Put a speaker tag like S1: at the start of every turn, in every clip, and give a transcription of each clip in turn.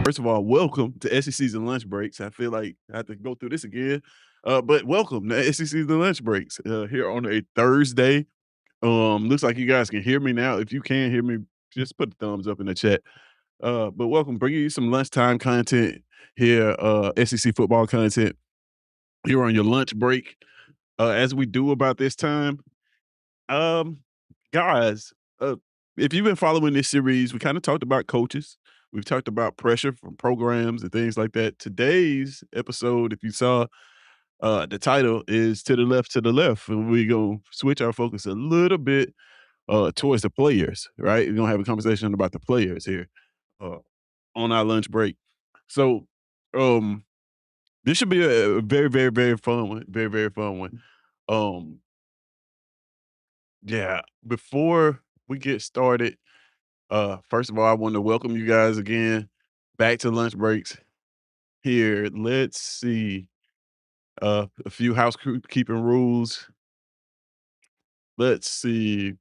S1: First of all, welcome to SECZN Lunch Breaks. I feel like I have to go through this again, but welcome to SECZN Lunch Breaks here on a Thursday. Looks like you guys can hear me now. If you can hear me, just put the thumbs up in the chat. But welcome, bringing you some lunchtime content here, SEC football content here on your lunch break. As we do about this time, um, guys, if you've been following this series, we kind of talked about coaches. We've talked about pressure from programs and things like that. Today's episode, if you saw, the title is to the left, and we're gonna switch our focus a little bit towards the players, right? We're gonna have a conversation about the players here uh, on our lunch break. So, um, this should be a very, very, very fun one. Very, very fun one. Um, yeah. Before we get started, first of all, I want to welcome you guys again back to lunch breaks here. Let's see. A few housekeeping rules. Let's see.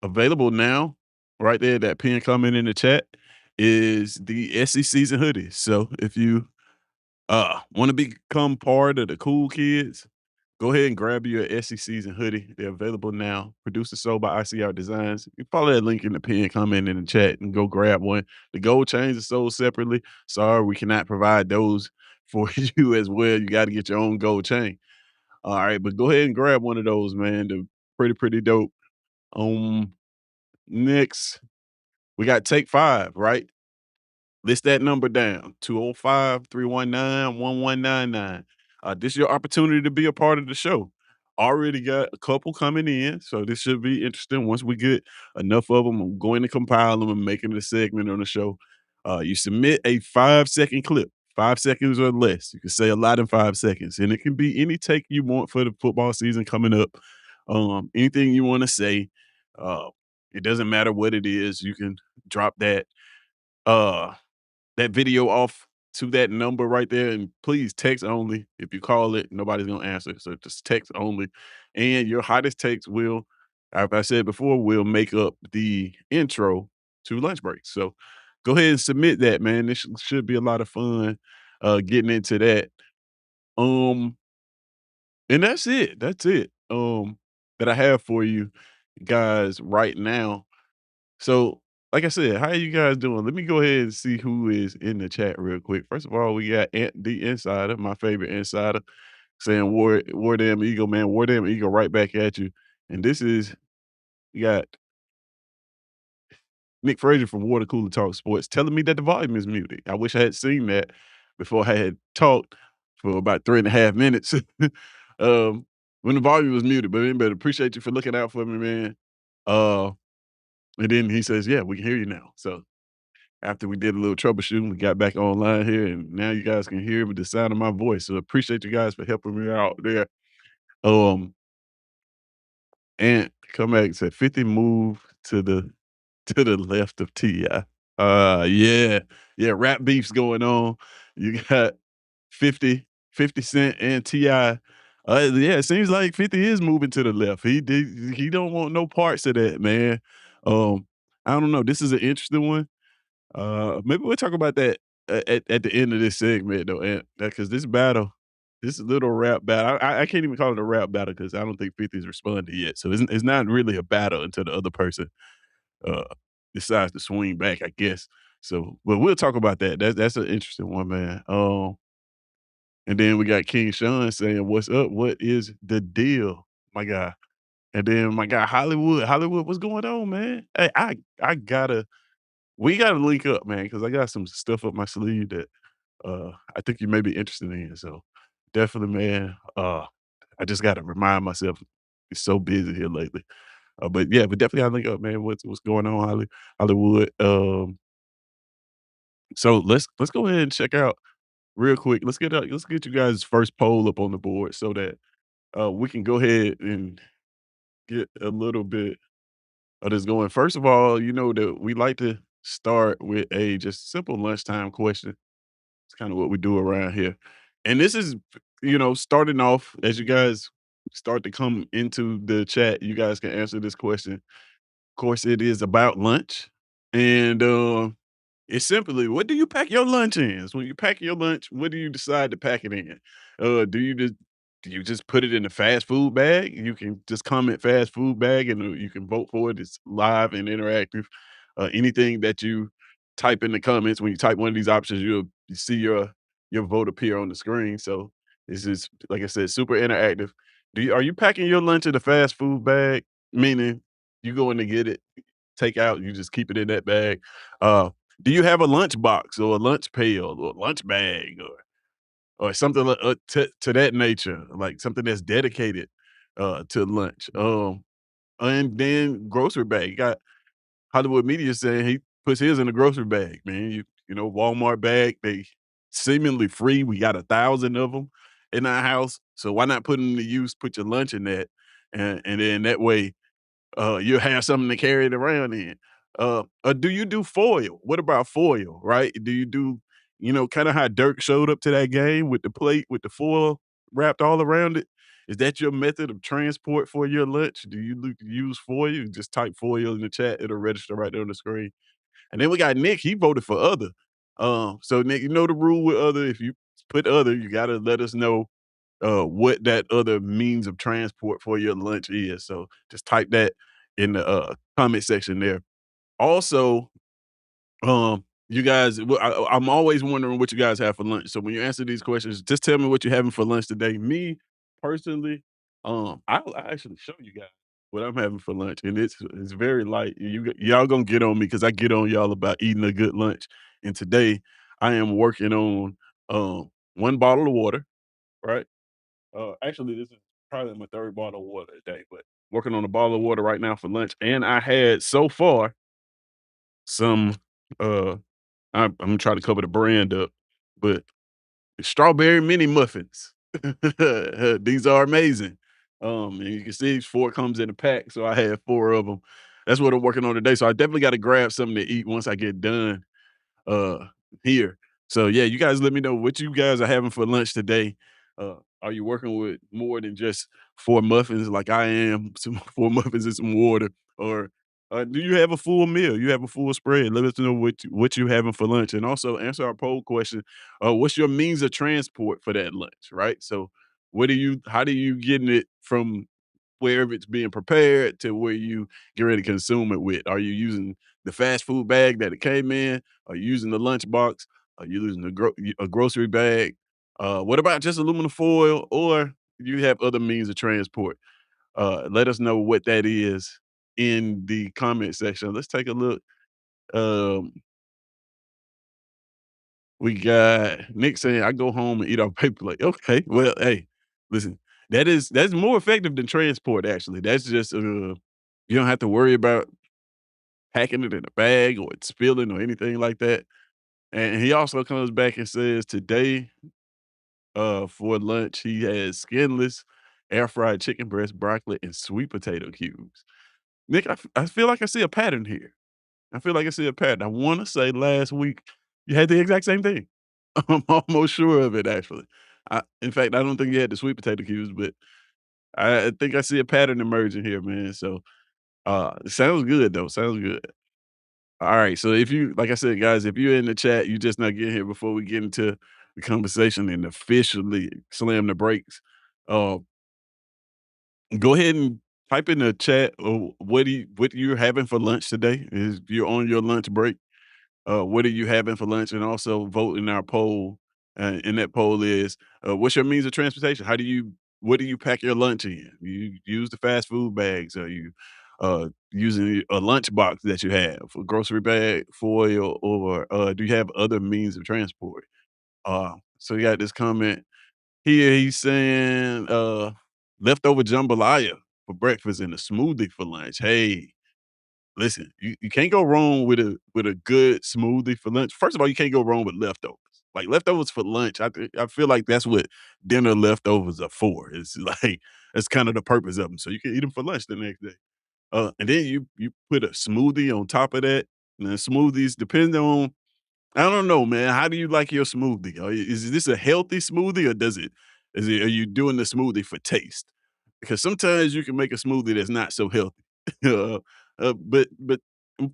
S1: Available now, right there, that pin comment in the chat is the SE season hoodie. So if you want to become part of the cool kids, go ahead and grab your SE season hoodie. They're available now. Produced and sold by ICR Designs. You follow that link in the pin comment in the chat and go grab one. The gold chains are sold separately. Sorry, we cannot provide those for you as well. You got to get your own gold chain. All right, but go ahead and grab one of those, man. They're pretty dope. Next, we got Take 5, right? List that number down, 205-319-1199. This is your opportunity to be a part of the show. Already got a couple coming in, so this should be interesting. Once we get enough of them, I'm going to compile them and making a segment on the show. You submit a 5-second clip, 5 seconds or less. You can say a lot in 5 seconds, and it can be any take you want for the football season coming up. Anything you want to say. Uh, it doesn't matter what it is. You can drop uh that video off to that number right there, and please text only. If you call it, nobody's gonna answer, so just text only. And your hottest takes will, like I said before, will make up the intro to lunch break. So go ahead and submit that, man. This should be a lot of fun getting into that. Um, and that's it. That's it. That I have for you guys right now. So, like I said, how you guys doing? Let me go ahead and see who is in the chat real quick. First of all, we got Ant the Insider, my favorite insider, saying War Damn Eagle, man. War Damn Eagle right back at you. And this is you got Nick Frazier from Water Cooler Talk Sports telling me that the volume is muted. I wish I had seen that before I had talked for about 3.5 minutes. When the volume was muted, but anyway, appreciate you for looking out for me, man. Uh, and then he says, "Yeah, we can hear you now." So after we did a little troubleshooting, we got back online here, and now you guys can hear the sound of my voice. So appreciate you guys for helping me out there. Um, and come back and said 50 move to the to the left of Ti. Yeah, yeah, rap beefs going on. You got 50 Cent and Ti. Yeah, it seems like 50 is moving to the left. He don't want no parts of that, man. Um, I don't know. This is an interesting one. Maybe we'll talk about that at the end of this segment though, and because this little rap battle, I can't even call it a rap battle because I don't think 50's responded yet. So it's not really a battle until the other person uh decides to swing back, I guess. So, but we'll talk about that. That's an interesting one, man. And then we got King Sean saying, "What's up? What is the deal?" my guy. And then my guy Hollywood. Hollywood, what's going on, man? Hey, I gotta we gotta link up, man, because I got some stuff up my sleeve that I think you may be interested in. So definitely, man. I just gotta remind myself it's so busy here lately. But yeah, but definitely gotta link up, man. What's going on, Hollywood? So let's go ahead and check out real quick. Let's get you guys' first poll up on the board so that we can go ahead and get a little bit of this going. First of all, you know that we like to start with a just simple lunchtime question. It's kind of what we do around here. And this is, starting off as you guys start to come into the chat, you guys can answer this question. Of course, it is about lunch. And it's simply, what do you pack your lunch in? So when you pack your lunch, what do you decide to pack it in? Do you just put it in a fast food bag? You can just comment fast food bag and you can vote for it. It's live and interactive. Anything that you type in the comments, when you type one of these options, you see your vote appear on the screen. So this is, like I said, super interactive. Are you packing your lunch in a fast food bag? Meaning you go in to get it, take out, you just keep it in that bag. Uh, do you have a lunch box or a lunch pail or lunch bag or something to that nature, like something that's dedicated to lunch? And then grocery bag. You got Hollywood Media saying he puts his in a grocery bag, man. Walmart bag, they seemingly free. We got 1,000 of them in our house. So why not put them to use, put your lunch in that? And then that way you'll have something to carry it around in. Do you do foil? What about foil, right? Do you do, kind of how Dirk showed up to that game with the plate with the foil wrapped all around it? Is that your method of transport for your lunch? Do you use foil? You just type foil in the chat, it'll register right there on the screen. And then we got Nick, he voted for other. So Nick, you know the rule with other, if you put other, you gotta let us know what that other means of transport for your lunch is. So just type that in the comment section there. Also, you guys, I'm always wondering what you guys have for lunch. So when you answer these questions, just tell me what you're having for lunch today. Me personally, I'll actually show you guys what I'm having for lunch, and it's very light. Y'all gonna get on me because I get on y'all about eating a good lunch. And today, I am working on one bottle of water, right? Actually, this is probably my third bottle of water a day, but working on a bottle of water right now for lunch. And I had so far some, uh, I'm gonna try to cover the brand up, but strawberry mini muffins. These are amazing. And you can see 4 comes in a pack, so I had 4 of them. That's what I'm working on today. So I definitely got to grab something to eat once I get done uh here. So yeah, you guys let me know what you guys are having for lunch today. Are you working with more than just 4 muffins like I am, some 4 muffins and some water, or do you have a full meal? You have a full spread. Let us know what you having for lunch, and also answer our poll question. What's your means of transport for that lunch? Right. So how do you getting it from wherever it's being prepared to where you get ready to consume it with? Are you using the fast food bag that it came in? Are you using the lunch box? Are you using a grocery bag? What about just aluminum foil, or do you have other means of transport? Let us know what that is in the comment section. Let's take a look. Um, we got Nick saying, "I go home and eat off paper plate." Okay, well, hey, listen, that's more effective than transport. Actually, that's just you don't have to worry about packing it in a bag or it spilling or anything like that. And he also comes back and says today, for lunch, he has skinless air fried chicken breast, broccoli, and sweet potato cubes. Nick, I feel like I see a pattern here. I feel like I see a pattern. I want to say last week you had the exact same thing. I'm almost sure of it, actually. In fact, I don't think you had the sweet potato cubes, but I think I see a pattern emerging here, man. So, sounds good though. Sounds good. All right. So if you, like I said, guys, if you're in the chat, you just not getting here before we get into the conversation and officially slam the brakes. Uh, go ahead and type in the chat. What you're having for lunch today? Is you're on your lunch break? What are you having for lunch? And also vote in our poll. And that poll is, what's your means of transportation? How do you what do you pack your lunch in? You use the fast food bags? Are you using a lunch box that you have, a grocery bag, foil, or do you have other means of transport? So you got this comment here. He's saying leftover jambalaya for breakfast and a smoothie for lunch. Hey, listen, you can't go wrong with a good smoothie for lunch. First of all, you can't go wrong with leftovers. Like leftovers for lunch, I feel like that's what dinner leftovers are for. It's like that's kind of the purpose of them. So you can eat them for lunch the next day. And then you put a smoothie on top of that. And then smoothies depend on, I don't know, man. How do you like your smoothie? Is this a healthy smoothie, or are you doing the smoothie for taste? Because sometimes you can make a smoothie that's not so healthy. uh, but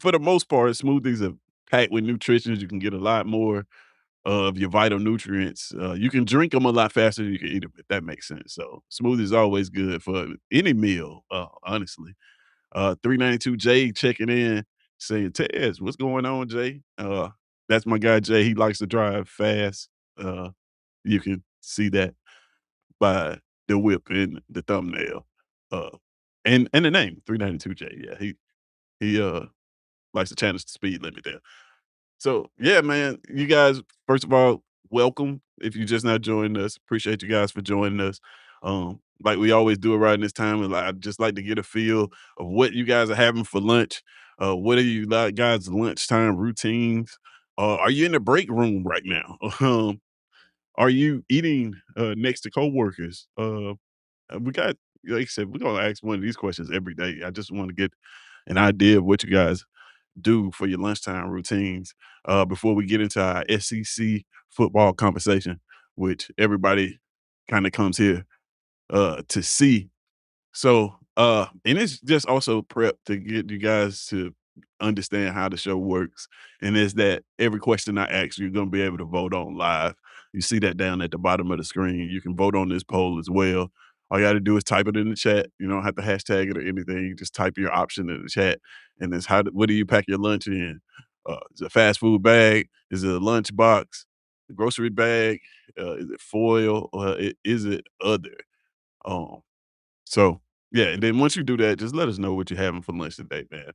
S1: for the most part, smoothies are packed with nutrition. You can get a lot more of your vital nutrients. You can drink them a lot faster than you can eat them, if that makes sense. So smoothies is always good for any meal, honestly. 392 Jay checking in saying, Tez, what's going on, Jay? That's my guy, Jay. He likes to drive fast. You can see that by the whip in the thumbnail. Uh, and the name 392 Jay. Yeah, he likes to challenge the speed limit there. So yeah, man, you guys, first of all, welcome. If you just now joined us, appreciate you guys for joining us. Like we always do around this time, and I just like to get a feel of what you guys are having for lunch. What are you like guys' lunchtime routines? Are you in the break room right now? Are you eating next to coworkers? We got, like I said, we're gonna ask one of these questions every day. I just want to get an idea of what you guys do for your lunchtime routines before we get into our SEC football conversation, which everybody kind of comes here to see. So, and it's just also prep to get you guys to understand how the show works. And is that every question I ask, you're going to be able to vote on live. You see that down at the bottom of the screen. You can vote on this poll as well. All you got to do is type it in the chat. You don't have to hashtag it or anything. You just type your option in the chat. And it's what do you pack your lunch in? Is it a fast food bag? Is it a lunch box? A grocery bag? Is it foil? Or is it other? Um, so, yeah, and then once you do that, just let us know what you're having for lunch today, man.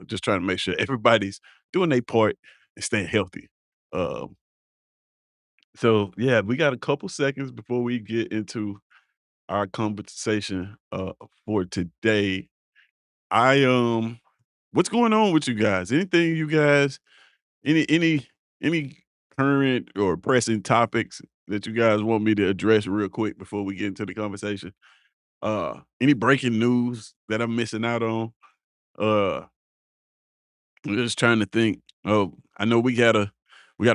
S1: Just trying to make sure everybody's doing their part and staying healthy. Um, so yeah, we got a couple seconds before we get into our conversation for today. I what's going on with you guys? Anything you guys any current or pressing topics that you guys want me to address real quick before we get into the conversation? Any breaking news that I'm missing out on? Uh, I'm just trying to think. Oh, I know we got a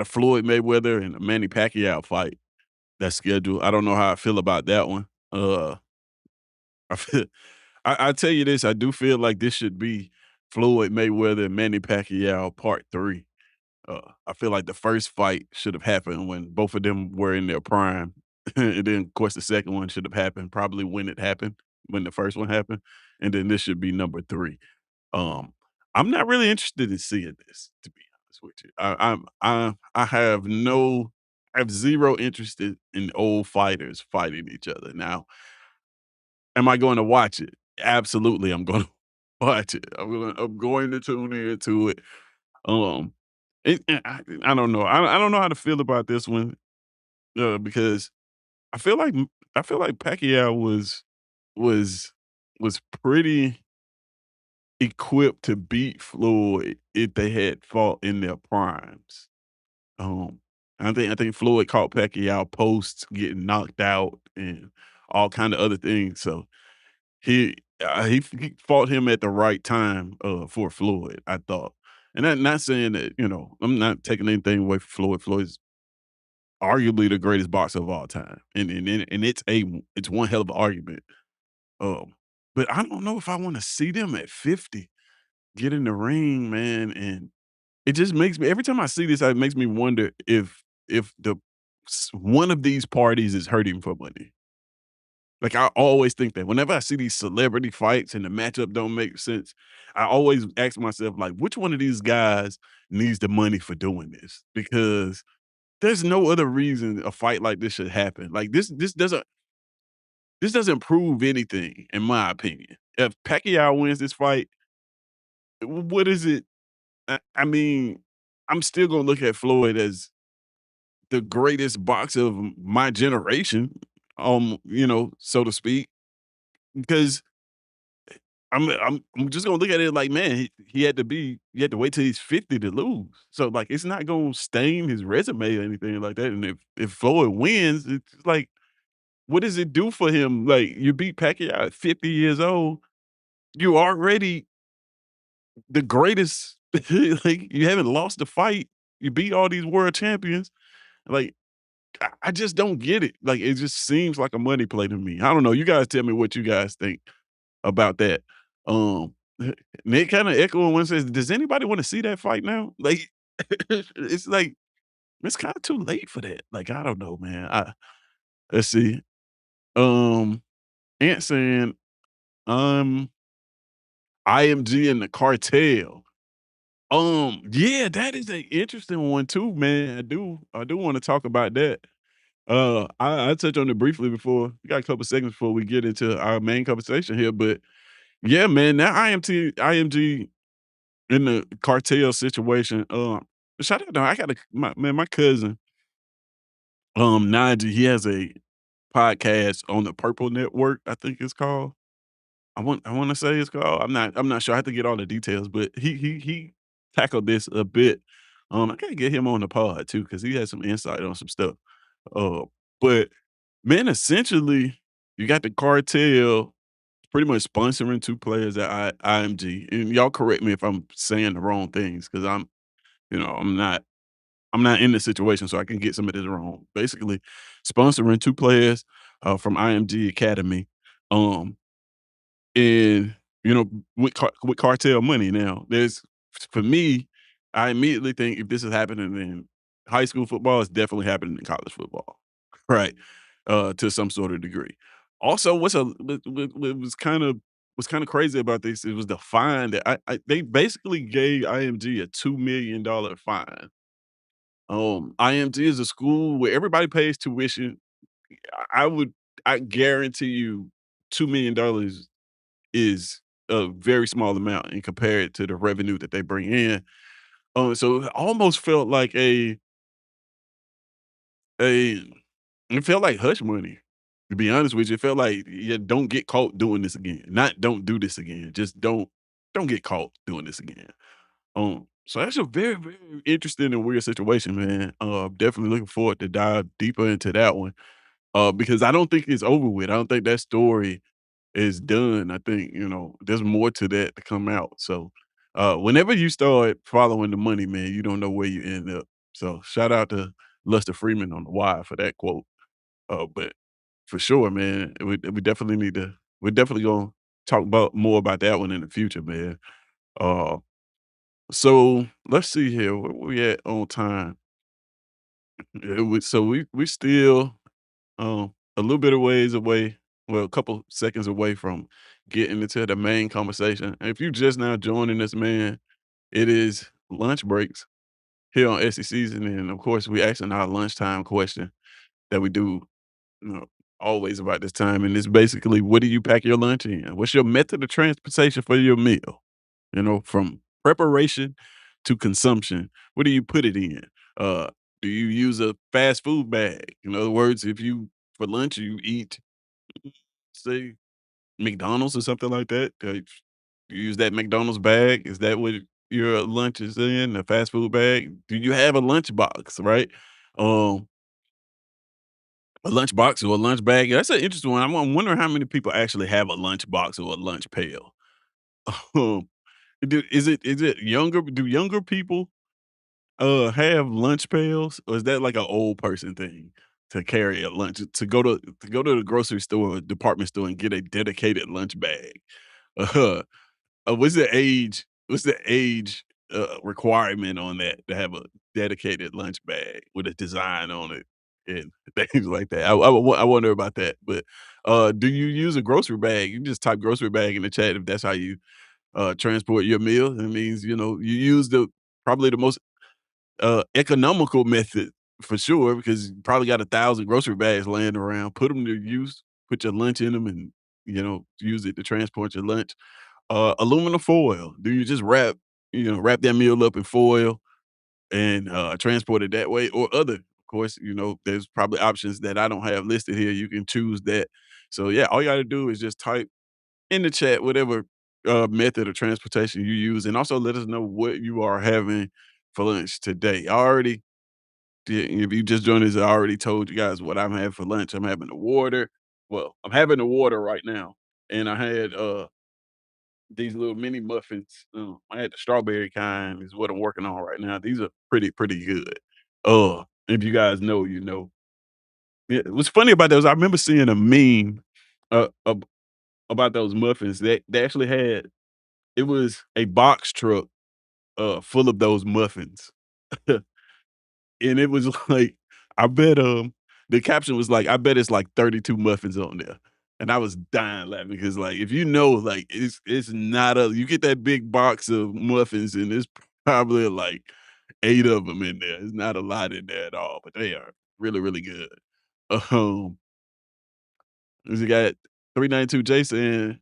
S1: Floyd Mayweather and a Manny Pacquiao fight that's scheduled. I don't know how I feel about that one. I feel, I tell you this, I do feel like this should be Floyd Mayweather and Manny Pacquiao part three. I feel like the first fight should have happened when both of them were in their prime, and then of course the second one should have happened probably when it happened, when the first one happened, and then this should be number three. Um, I'm not really interested in seeing this, to be honest with you. I have zero interest in old fighters fighting each other. Now, am I going to watch it? Absolutely, I'm going to watch it. I'm going to tune into it. Um, I don't know. I don't know how to feel about this one because I feel like I feel like Pacquiao was was pretty equipped to beat Floyd if they had fought in their primes. Um, I think Floyd caught Pacquiao post getting knocked out and all kind of other things. So he fought him at the right time for Floyd, I thought. And I'm not saying that, I'm not taking anything away from Floyd. Floyd's arguably the greatest boxer of all time. And it's one hell of an argument. Um, but I don't know if I want to see them at 50 get in the ring, man, and it just makes me every time I see this, it makes me wonder if one of these parties is hurting for money. Like I always think that whenever I see these celebrity fights and the matchup don't make sense, I always ask myself like, which one of these guys needs the money for doing this? Because there's no other reason a fight like this should happen. Like this doesn't. this doesn't prove anything, in my opinion. If Pacquiao wins this fight, what is it? I mean, I'm still gonna look at Floyd as the greatest boxer of my generation, so to speak, because I'm just gonna look at it like, man, he had to wait till he's 50 to lose. So like it's not gonna stain his resume or anything like that. And if Floyd wins, it's like, what does it do for him? Like you beat Pacquiao at 50 years old, you already the greatest. Like you haven't lost a fight. You beat all these world champions. Like I just don't get it. Like it just seems like a money play to me. I don't know. You guys tell me what you guys think about that. Um, Nick kind of echoing one says, "Does anybody want to see that fight now?" Like, it's like it's kind of too late for that. Like, I don't know, man. Let's see. Um, Ant saying, um, IMG and the cartel. Yeah, that is an interesting one too, man. I do want to talk about that. I touched on it briefly before. We got a couple seconds before we get into our main conversation here, but yeah, man, that IMG in the cartel situation, shout out to I got my cousin, Najee, he has a podcast on the Purple Network, I think it's called. I wanna say it's called. I'm not sure. I have to get all the details, but he tackled this a bit. I gotta get him on the pod too because he has some insight on some stuff. Uh, but man, essentially, you got the cartel pretty much sponsoring 2 players at IMG, and y'all correct me if I'm saying the wrong things because I'm not in the situation, so I can get some of this wrong. Basically, sponsoring 2 players, from IMG Academy, um, and, with cartel money now, for me, I immediately think if this is happening in high school football, it's definitely happening in college football, right? To some sort of degree. Also, what's kinda crazy about this, it was the fine that they basically gave IMG a $2 million fine. IMG is a school where everybody pays tuition. I guarantee you $2 million is a very small amount and compared to the revenue that they bring in. So it almost felt like a it felt like hush money. To be honest with you, it felt like, yeah, don't get caught doing this again. Not don't do this again. Just don't get caught doing this again. So that's a very, very interesting and weird situation, man. Definitely looking forward to dive deeper into that one. Because I don't think it's over with. I don't think that story is done. I think, there's more to that to come out. So whenever you start following the money, man, you don't know where you end up. So shout out to Lester Freeman on the wire for that quote. But for sure, man, we definitely need to we're definitely gonna talk about more about that one in the future, man. Uh so let's see here. Where we at on time? So we still a little bit of ways away, well, a couple seconds away from getting into the main conversation. And if you just now joining us, man, it is lunch breaks here on SECZN, and of course, we asking our lunchtime question that we do, you know, always about this time. And it's basically, what do you pack your lunch in? What's your method of transportation for your meal? From preparation to consumption, what do you put it in? Uh, do you use a fast food bag? In other words, if you for lunch you eat, say, McDonald's or something like that, you use that McDonald's bag. Is that what your lunch is in? A fast food bag? Do you have a lunch box? Right. Um, a lunch box or a lunch bag. That's an interesting one. I'm wondering how many people actually have a lunch box or a lunch pail. Um, is it younger? Do younger people have lunch pails, or is that like an old person thing to carry a lunch to go to the grocery store or department store and get a dedicated lunch bag? Uh, what's the age requirement on that to have a dedicated lunch bag with a design on it and things like that? I wonder about that. But do you use a grocery bag? You can just type grocery bag in the chat if that's how you transport your meal. It means you use the probably the most economical method for sure, because you probably got 1,000 grocery bags laying around. Put them to use. put your lunch in them and, use it to transport your lunch. Aluminum foil. Do you just wrap that meal up in foil and, transport it that way or other? Of course, there's probably options that I don't have listed here. You can choose that. So, yeah, all you gotta do is just type in the chat whatever, method of transportation you use, and also let us know what you are having for lunch today. I already did if you just joined us, I already told you guys what I'm having for lunch. I'm having a water. Well, I'm having a water right now, and I had, these little mini muffins. I had the strawberry kind is what I'm working on right now. These are pretty good. If you guys know, you know. Yeah, what's funny about those, I remember seeing a meme, about those muffins. They actually had it was a box truck, full of those muffins. And it was like, I bet, the caption was like, "I bet it's like 32 muffins on there." And I was dying laughing because, like, if like, it's not a you get that big box of muffins and there's probably like 8 of them in there. It's not a lot in there at all, but they are really good. Um, we got 392 Jason,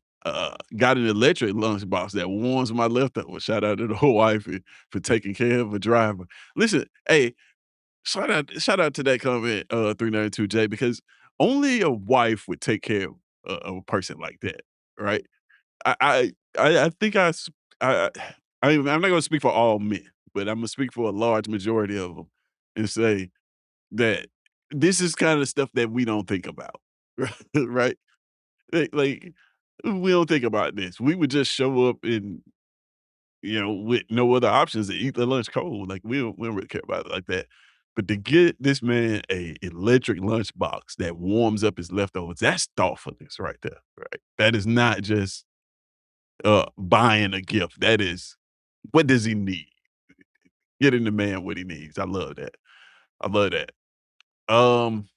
S1: got an electric lunchbox that warms my leftovers. Shout out to the whole wifey for taking care of a driver. Listen, hey, shout out to that comment, 392J, because only a wife would take care of a person like that, right? I think I I'm not gonna speak for all men, but I'm gonna speak for a large majority of them and say that this is kinda stuff that we don't think about, right? Like, we don't think about this. We would just show up and with no other options to eat the lunch cold. Like we don't really care about it like that. But to get this man a electric lunchbox that warms up his leftovers, that's thoughtfulness right there. Right. That is not just buying a gift. That is what does he need? Getting the man what he needs. I love that. I love that. Um,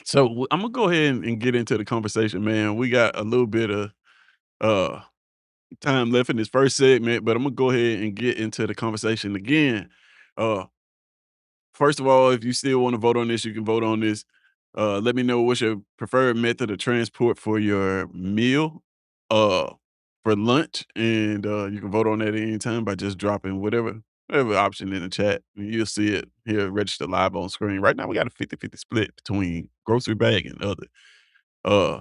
S1: so I'm gonna go ahead and get into the conversation, man. We got a little bit of uh time left in this first segment, but I'm gonna go ahead and get into the conversation again. Uh, First of all, if you still want to vote on this, you can vote on this. Let me know what's your preferred method of transport for your meal, uh, for lunch, and you can vote on that at any time by just dropping whatever option in the chat. And you'll see it here registered live on screen. Right now, we got a 50-50 split between grocery bag and other. Uh,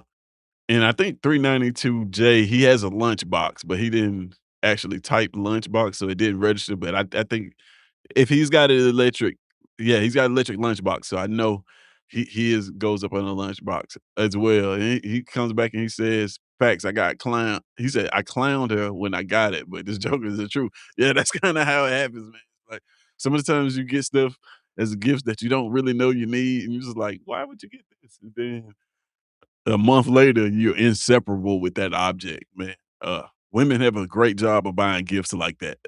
S1: and I think 392J, he has a lunchbox, but he didn't actually type lunchbox, so it didn't register. But I think if he's got an electric yeah, he's got an electric lunchbox, so I know he is goes up on a lunchbox as well. And he comes back and he says, "Facts, I got clown." He said, "I clowned her when I got it, but this joke is the truth." Yeah, that's kinda how it happens, man. Like, some of the times you get stuff as gifts that you don't really know you need, and you're just like, "Why would you get this?" And then a month later, you're inseparable with that object, man. Women have a great job of buying gifts like that.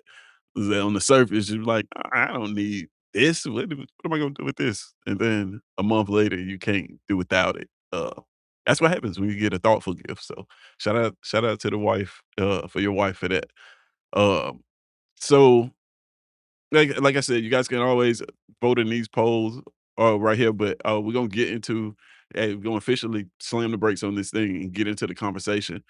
S1: That on the surface, you're like, I don't need this. What am I gonna do with this?" And then a month later, you can't do without it. That's what happens when you get a thoughtful gift. So shout out to the wife, for your wife for that. Um, so like I said, you guys can always vote in these polls right here, but we're gonna get into hey, we're gonna officially slam the brakes on this thing and get into the conversation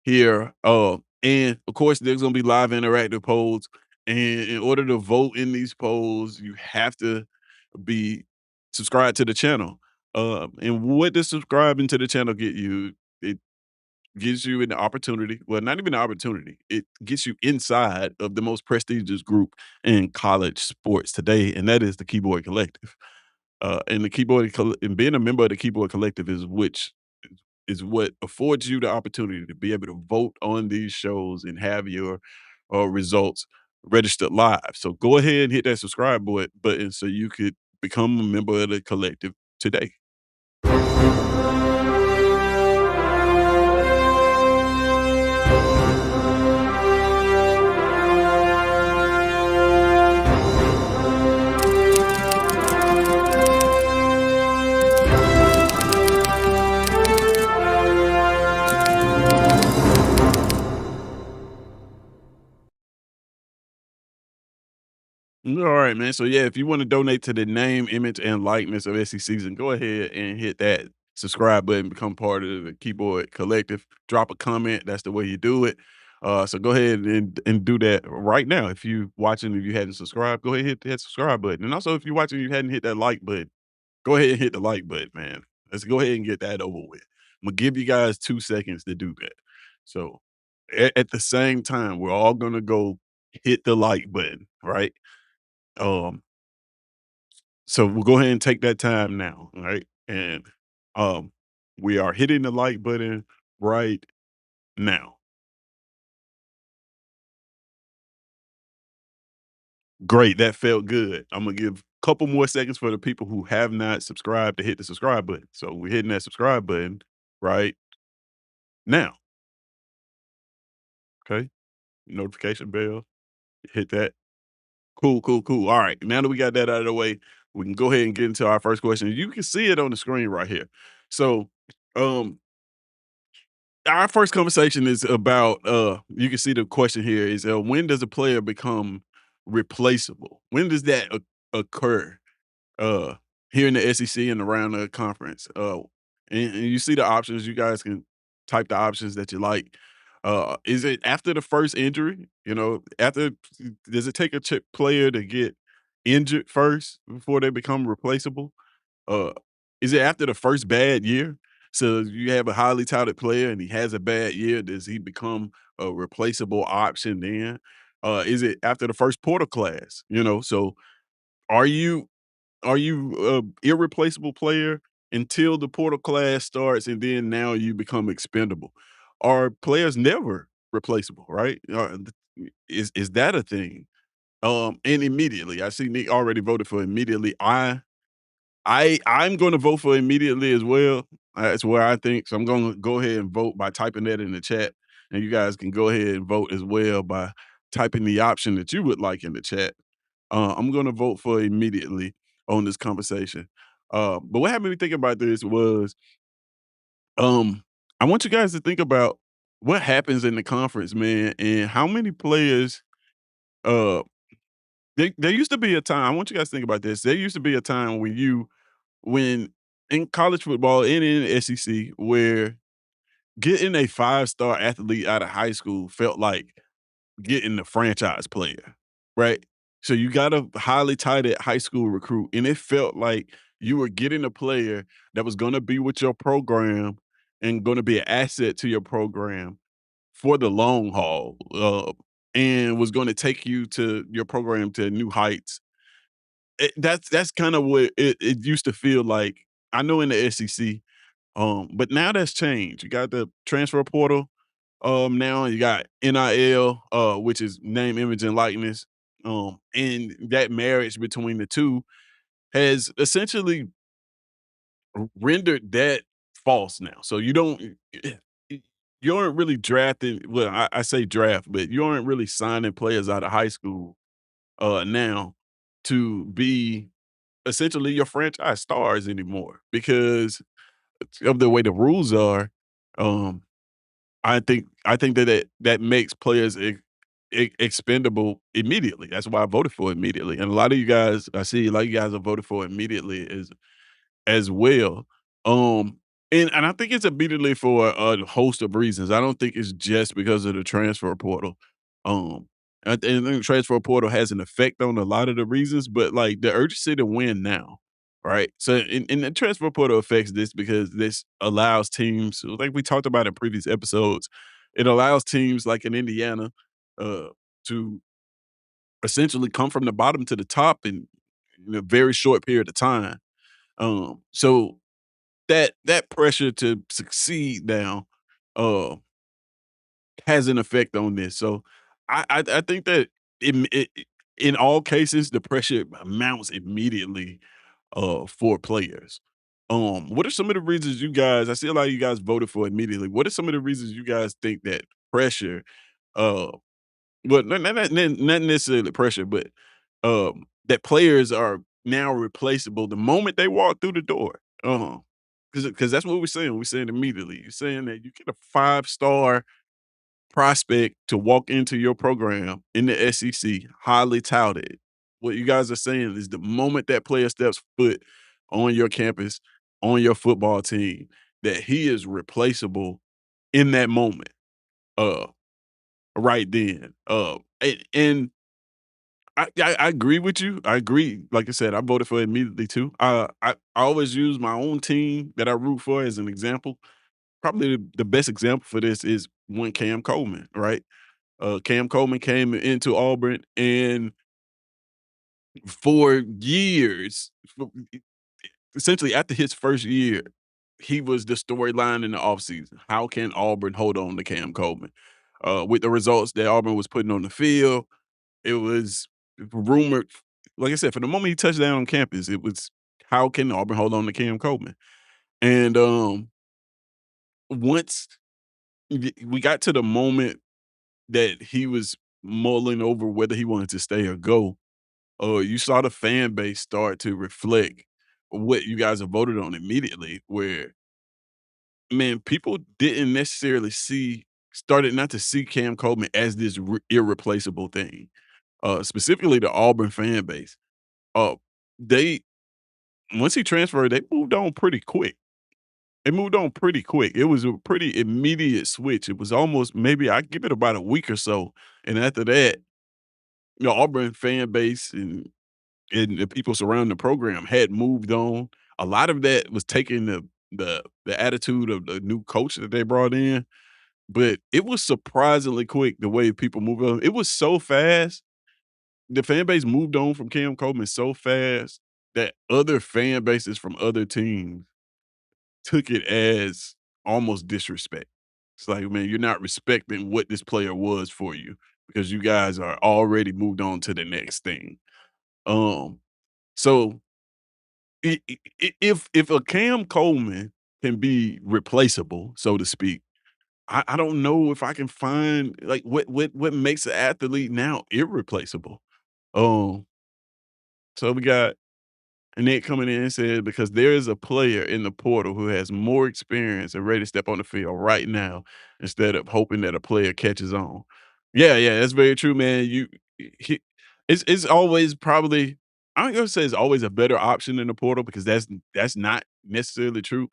S1: here. And of course, there's gonna be live interactive polls. And in order to vote in these polls, you have to be subscribed to the channel. And what does subscribing to the channel get you? It gives you an opportunity. Well, not even an opportunity. It gets you inside of the most prestigious group in college sports today, and that is the Keyboard Collective. And and being a member of the Keyboard Collective is what affords you the opportunity to be able to vote on these shows and have your results registered live. So go ahead and hit that subscribe button so you could become a member of the collective today. All right, man. So yeah, if you want to donate to the name, image, and likeness of SECZN, go ahead and hit that subscribe button, become part of the Keyboard Collective. Drop a comment. That's the way you do it. So go ahead and do that right now. If you watching, if you hadn't subscribed, go ahead and hit that subscribe button. And also, if you're watching, you hadn't hit that like button, go ahead and hit the like button, man. Let's go ahead and get that over with. I'm gonna give you guys 2 seconds to do that. So at the same time, we're all gonna go hit the like button, right? Um, so we'll go ahead and take that time now, all right? And um, we are hitting the like button right now. Great, that felt good. I'm gonna give a couple more seconds for the people who have not subscribed to hit the subscribe button. So we're hitting that subscribe button right now. Okay. Notification bell. Hit that. Cool, cool, cool. All right. Now that we got that out of the way, we can go ahead and get into our first question. You can see it on the screen right here. So um our first conversation is about you can see the question here is when does a player become replaceable? When does that occur? uh Here in the SEC and around the conference. And you see the options. You guys can type the options that you like. Is it after the first injury? You know, after does it take a player to get injured first before they become replaceable? Uh, is it after the first bad year? So you have a highly touted player and he has a bad year. Does he become a replaceable option then? Is it after the first portal class? You know, so are you are you a irreplaceable player until the portal class starts, and then now you become expendable? Are players never replaceable, right? Is that a thing? And immediately, I see Nick already voted for immediately. I'm going to vote for immediately as well. That's where I think. So I'm going to go ahead and vote by typing that in the chat, and you guys can go ahead and vote as well by typing the option that you would like in the chat. I'm going to vote for immediately on this conversation. But what had me thinking about this was, um, I want you guys to think about what happens in the conference, man, and how many players. Uh, there used to be a time. I want you guys to think about this. There used to be a time when in college football and in the SEC where getting a 5-star athlete out of high school felt like getting the franchise player, right? So you got a highly touted high school recruit, and it felt like you were getting a player that was going to be with your program and going to be an asset to your program for the long haul, and was going to take you to your program to new heights. That's kind of what it used to feel like. I know in the SEC, but now that's changed. You got the transfer portal. Now you got NIL, which is name, image, and likeness. And that marriage between the two has essentially rendered that false now. So you don't, you aren't really drafting. Well, I say draft, but you aren't really signing players out of high school now to be essentially your franchise stars anymore because of the way the rules are. Um, I think that makes players expendable immediately. That's why I voted for immediately, and a lot of you guys, I see a lot of you guys have voted for immediately as well. Um, and I think it's immediately for a host of reasons. I don't think it's just because of the transfer portal. Um, and the transfer portal has an effect on a lot of the reasons, but like the urgency to win now, right? So, and the transfer portal affects this because this allows teams, like we talked about in previous episodes, it allows teams like in Indiana uh, to essentially come from the bottom to the top in a very short period of time. So that pressure to succeed now uh has an effect on this. So I think that in all cases the pressure mounts immediately for players. What are some of the reasons you guys, I see a lot of you guys voted for immediately. What are some of the reasons you guys think that pressure uh well, not necessarily pressure, but that players are now replaceable the moment they walk through the door? Because that's what we're saying. We're saying immediately. You're saying that you get a 5-star prospect to walk into your program in the SEC, highly touted. What you guys are saying is the moment that player steps foot on your campus, on your football team that he is replaceable in that moment, uh, right then. And I agree with you. I agree. Like I said, I voted for it immediately too. I always use my own team that I root for as an example. Probably the best example for this is when Cam Coleman, right? Cam Coleman came into Auburn, and for years, essentially after his first year, he was the storyline in the offseason. How can Auburn hold on to Cam Coleman? With the results that Auburn was putting on the field, it was rumored, like I said, from the moment he touched down on campus, it was how can Auburn hold on to Cam Coleman? And once we got to the moment that he was mulling over whether he wanted to stay or go, you saw the fan base start to reflect what you guys have voted on immediately, where, man, people didn't necessarily started not to see Cam Coleman as this irreplaceable thing. Specifically the Auburn fan base. Uh, they once he transferred, they moved on pretty quick. They moved on pretty quick. It was a pretty immediate switch. It was almost maybe I give it about a week or so, and after that, Auburn fan base and the people surrounding the program had moved on. A lot of that was taking the attitude of the new coach that they brought in, but it was surprisingly quick the way people moved on. It was so fast. The fan base moved on from Cam Coleman so fast that other fan bases from other teams took it as almost disrespect. It's like, man, you're not respecting what this player was for you because you guys are already moved on to the next thing. Um, so if a Cam Coleman can be replaceable, so to speak, I don't know if I can find like what makes an athlete now irreplaceable. Um, so we got Annette coming in and said because there is a player in the portal who has more experience and ready to step on the field right now instead of hoping that a player catches on. Yeah, yeah, that's very true, man. He, it's always probably I ain't gonna say it's always a better option in the portal because that's not necessarily true.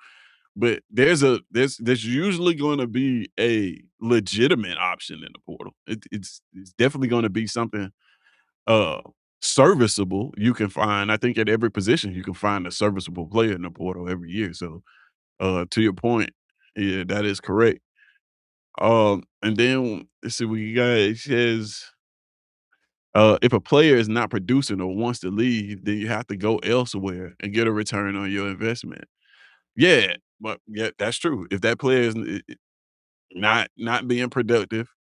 S1: But there's usually going to be a legitimate option in the portal. It's definitely going to be something uh, serviceable you can find. I think at every position you can find a serviceable player in the portal every year. So, to your point, yeah, that is correct. And then let's see what you got. It says, if a player is not producing or wants to leave, then you have to go elsewhere and get a return on your investment. Yeah, but yeah, that's true. If that player is not being productive,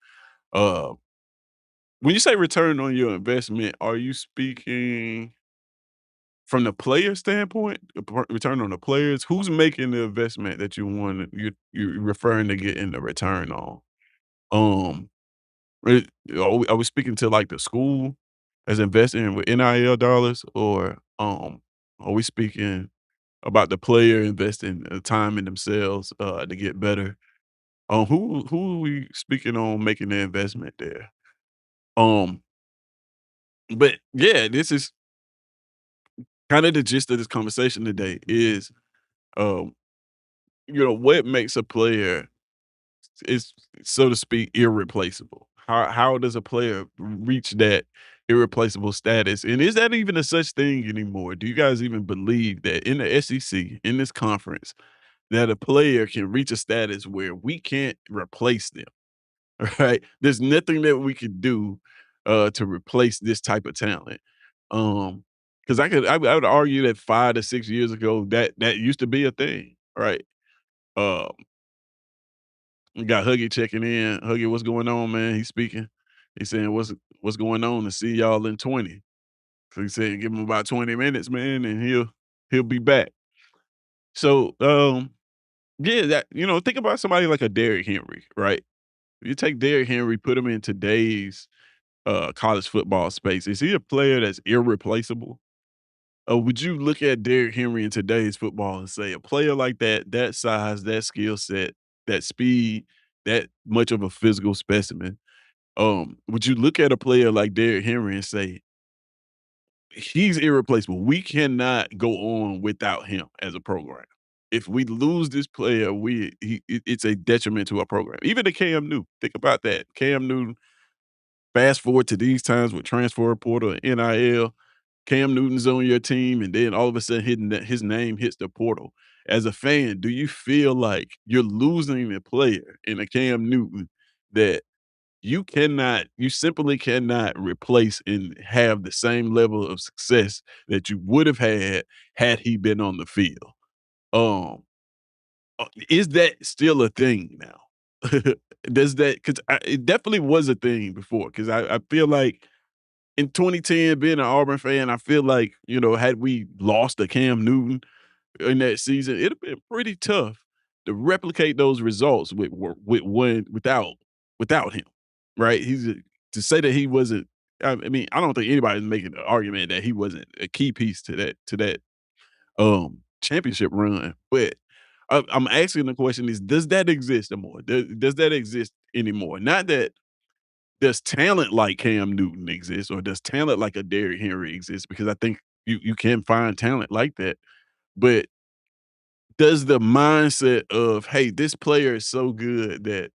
S1: uh, when you say return on your investment, are you speaking from the player standpoint, return on the players, who's making the investment that you're referring to getting the return on? Um, are we speaking to like the school as investing with NIL dollars, or are we speaking about the player investing time in themselves to get better? Who are we speaking on making the investment there? Um, but yeah, this is kind of the gist of this conversation today. Is um what makes a player is, so to speak, irreplaceable? How does a player reach that irreplaceable status? And is that even a such thing anymore? Do you guys even believe that in the SEC, in this conference, that a player can reach a status where we can't replace them? Right? There's nothing that we could do to replace this type of talent. Because I would argue that 5 to 6 years ago that used to be a thing, right? Um, we got Huggy checking in. Huggy, what's going on, man? He's speaking. He's saying, "What's going on? To see y'all in 20." So he said, "Give him about 20 minutes, man, and he'll be back." So, yeah, think about somebody like a Derrick Henry, right? You take Derrick Henry, put him in today's college football space. Is he a player that's irreplaceable? Would you look at Derrick Henry in today's football and say a player like that size, that skill set, that speed, that much of a physical specimen? Would you look at a player like Derrick Henry and say he's irreplaceable? We cannot go on without him as a program. if we lose this player, it's a detriment to our program. Even the Cam Newton, think about that. Cam Newton, fast forward to these times with transfer portal and NIL, Cam Newton's on your team, and then all of a sudden his name hits the portal. As a fan, do you feel like you're losing a player in a Cam Newton that you simply cannot replace and have the same level of success that you would have had he been on the field? Um, is that still a thing now? Does that because it definitely was a thing before? Because I feel like in 2010, being an Auburn fan, I feel like, had we lost to Cam Newton in that season, it'd have been pretty tough to replicate those results with one without him, right? To say that he wasn't. I mean, I don't think anybody's making the argument that he wasn't a key piece to that championship run. But I'm asking the question: is does that exist anymore? Does that exist anymore? Not that does talent like Cam Newton exist, or does talent like a Derrick Henry exist? Because I think you can find talent like that, but does the mindset of, "Hey, this player is so good that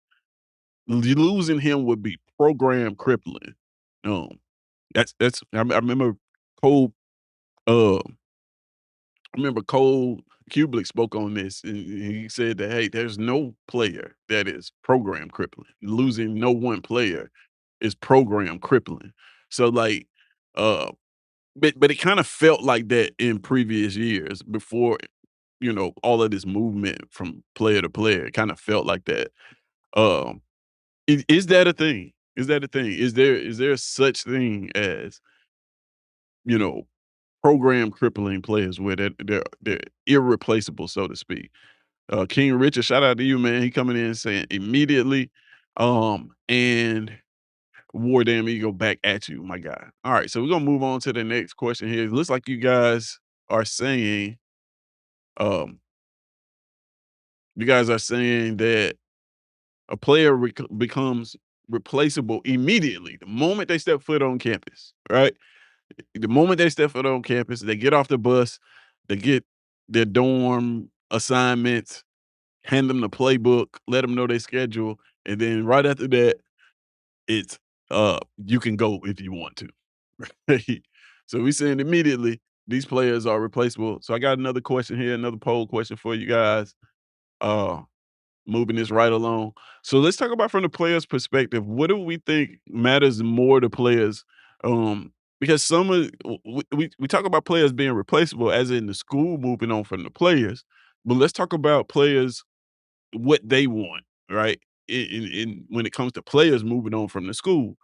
S1: losing him would be program crippling." Um, I remember Cole, uh, I remember Cole Kubelik spoke on this, and he said that, "Hey, there's no player that is program crippling. Losing no one player is program crippling." So, like, uh but it kinda felt like that in previous years before, all of this movement from player to player. It kinda felt like that. Um, is that a thing? Is that a thing? Is there such thing as, you know, program crippling players where they're irreplaceable, so to speak? King Richard, shout out to you, man. He coming in saying immediately, and War Damn Eagle back at you, my guy. All right, so we're gonna move on to the next question here. It looks like you guys are saying, um, that a player becomes replaceable immediately the moment they step foot on campus, right? The moment they step foot on campus, they get off the bus, they get their dorm assignments, hand them the playbook, let them know their schedule, and then right after that, it's you can go if you want to. Right? So we saying immediately these players are replaceable. So I got another question here, another poll question for you guys. Uh Moving this right along. So let's talk about from the players' perspective. What do we think matters more to players? Because some of we talk about players being replaceable, as in the school moving on from the players. But let's talk about players what they want, right? In when it comes to players moving on from the school,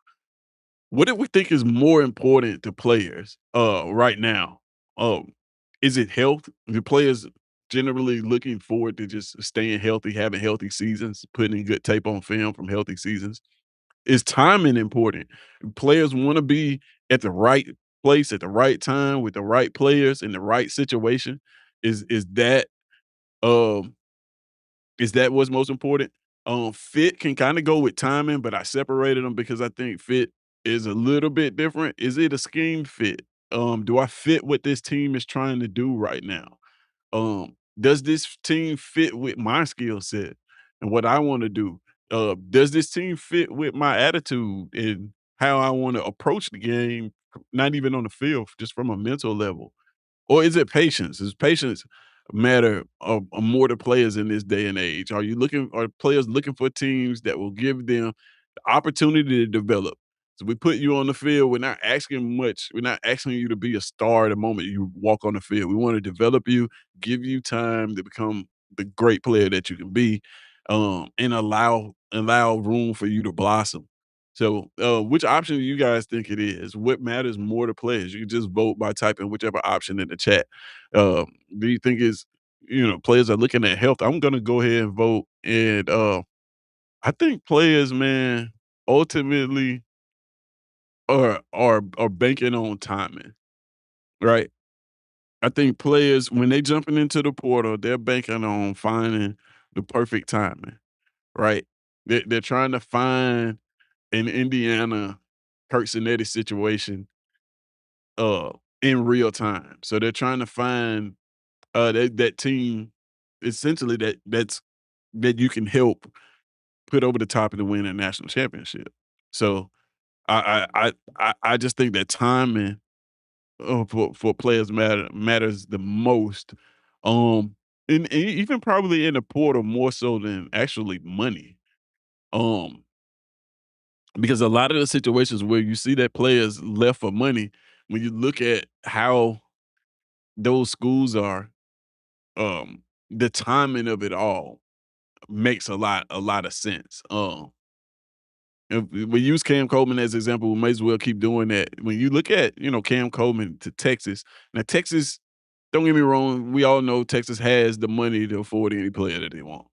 S1: what do we think is more important to players right now? Um, is it health? The players generally looking forward to just staying healthy, having healthy seasons, putting good tape on film from healthy seasons. Is timing important? Players want to be at the right place at the right time with the right players in the right situation. Is that um is that what's most important? Fit can kinda go with timing, but I separated them because I think fit is a little bit different. Is it a scheme fit? Do I fit what this team is trying to do right now? Does this team fit with my skill set and what I wanna do? Does this team fit with my attitude and how I wanna approach the game, not even on the field, just from a mental level? Or is it patience? Does patience matter more to players in this day and age? Are players looking for teams that will give them the opportunity to develop? So we put you on the field. We're not asking much. We're not asking you to be a star the moment you walk on the field. We want to develop you, give you time to become the great player that you can be, and allow room for you to blossom. So, which option do you guys think it is? What matters more to players? You can just vote by typing whichever option in the chat. Do you think players are looking at health? I'm gonna go ahead and vote, and I think players, man, ultimately are banking on timing, right? I think players when they jumping into the portal, they're banking on finding the perfect timing, right? They're trying to find an Indiana Kirk Cinetti situation uh in real time. So they're trying to find that team essentially that you can help put over the top and to win a national championship. So I just think that timing for players matters the most. Um, and even probably in the portal more so than actually money. Um, because a lot of the situations where you see that players left for money, when you look at how those schools are, the timing of it all makes a lot of sense. If we use Cam Coleman as an example, we may as well keep doing that. When you look at, Cam Coleman to Texas, now Texas, don't get me wrong, we all know Texas has the money to afford any player that they want.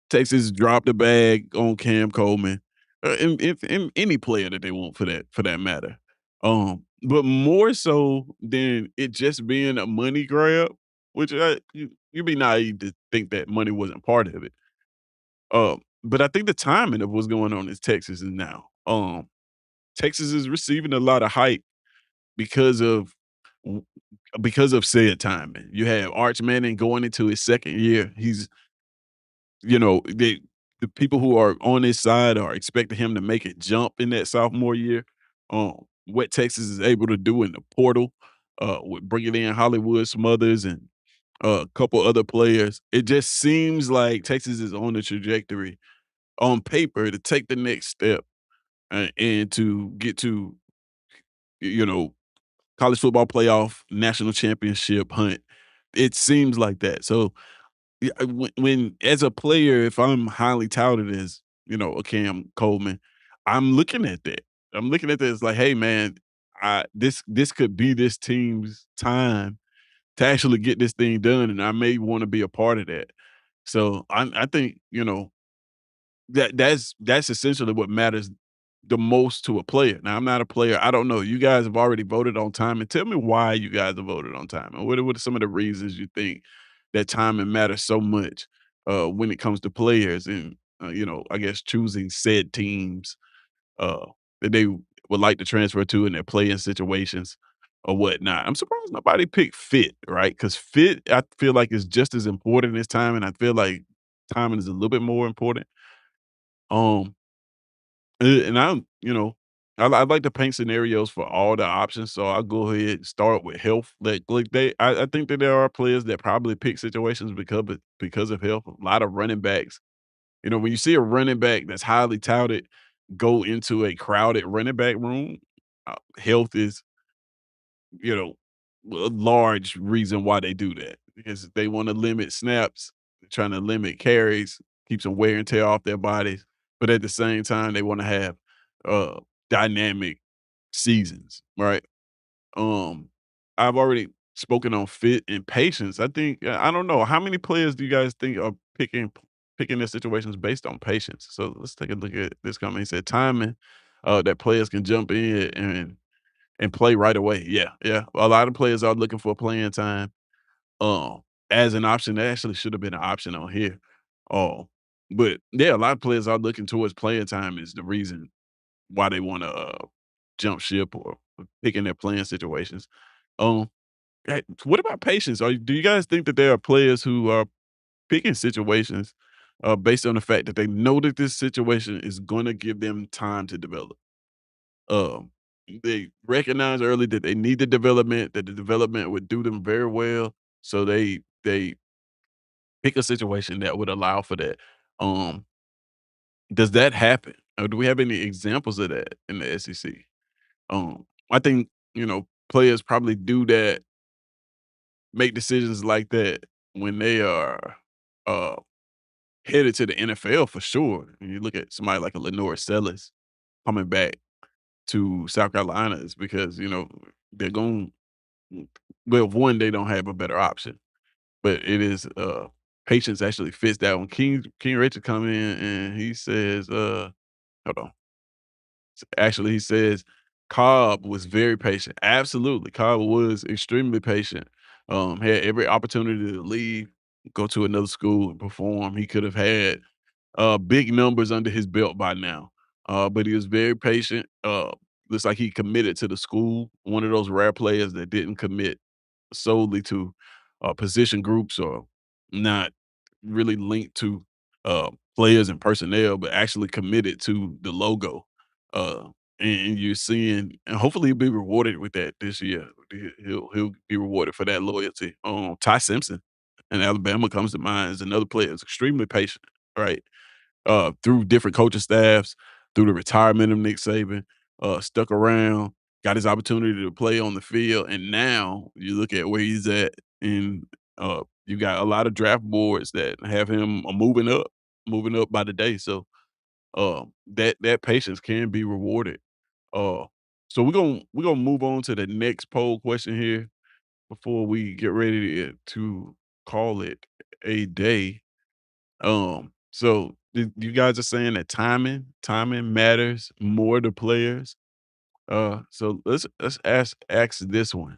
S1: Texas dropped the bag on Cam Coleman, and any player that they want for that matter. But more so than it just being a money grab, which you'd be naive to think that money wasn't part of it. But I think the timing of what's going on in Texas is now. Texas is receiving a lot of hype because of w- because of said timing. You have Arch Manning going into his second year. He's the people who are on his side are expecting him to make a jump in that sophomore year. What Texas is able to do in the portal, with bringing in Hollywood Smothers and a couple other players, it just seems like Texas is on the trajectory on paper to take the next step, and to get to you know college football playoff national championship hunt. It seems like that. So yeah, when as a player, if I'm highly touted as, a Cam Coleman, I'm looking at that. I'm looking at this like, hey man, this could be this team's time to actually get this thing done, and I may want to be a part of that. So I think that's essentially what matters the most to a player. Now, I'm not a player. I don't know. You guys have already voted on time, and tell me why you guys have voted on time, and what are some of the reasons you think that timing matters so much when it comes to players and I guess choosing said teams uh, that they would like to transfer to in their playing situations or whatnot. I'm surprised nobody picked fit, right? Because fit, I feel like is just as important as timing. I feel like timing is a little bit more important. Um, and I like to paint scenarios for all the options, so I'll go ahead and start with health. Like I think that there are players that probably pick situations because of health. A lot of running backs, when you see a running back that's highly touted go into a crowded running back room, health is you know, a large reason why they do that because they want to limit snaps, trying to limit carries, keep some wear and tear off their bodies, but at the same time, they want to have uh dynamic seasons, right? Um, I've already spoken on fit and patience. I think I don't know how many players do you guys think are picking their situations based on patience. So let's take a look at this comment. He said timing, that players can jump in and play right away. Yeah, yeah. A lot of players are looking for playing time, um, as an option. That actually should have been an option on here. Oh, but yeah, a lot of players are looking towards playing time is the reason why they want to jump ship or pick in their playing situations. Um, what about patience? Do you guys think that there are players who are picking situations based on the fact that they know that this situation is going to give them time to develop? Um, they recognize early that they need the development, that the development would do them very well. So they pick a situation that would allow for that. Um, does that happen? Or do we have any examples of that in the SEC? I think, players probably do that, make decisions like that when they are uh headed to the NFL for sure. And you look at somebody like a Lenore Sellis coming back to South Carolina is because, they're going. Well, one, they don't have a better option, but it is patience actually fits that one. King Richard come in and he says, hold on. Actually, he says Cobb was very patient. Absolutely. Cobb was extremely patient. Had every opportunity to leave, go to another school and perform. He could have had big numbers under his belt by now. But he was very patient. Looks like he committed to the school. One of those rare players that didn't commit solely to position groups or not really linked to players and personnel, but actually committed to the logo. Uh, and you're seeing, and hopefully he'll be rewarded with that this year. He'll be rewarded for that loyalty. Ty Simpson in Alabama comes to mind as another player who's extremely patient, right? Through different coaching staffs, through the retirement of Nick Saban, stuck around, got his opportunity to play on the field, and now you look at where he's at, and you got a lot of draft boards that have him moving up by the day. So that patience can be rewarded. Uh, so we're gonna move on to the next poll question here before we get ready to call it a day. So you guys are saying that timing matters more to players. So let's ask this one.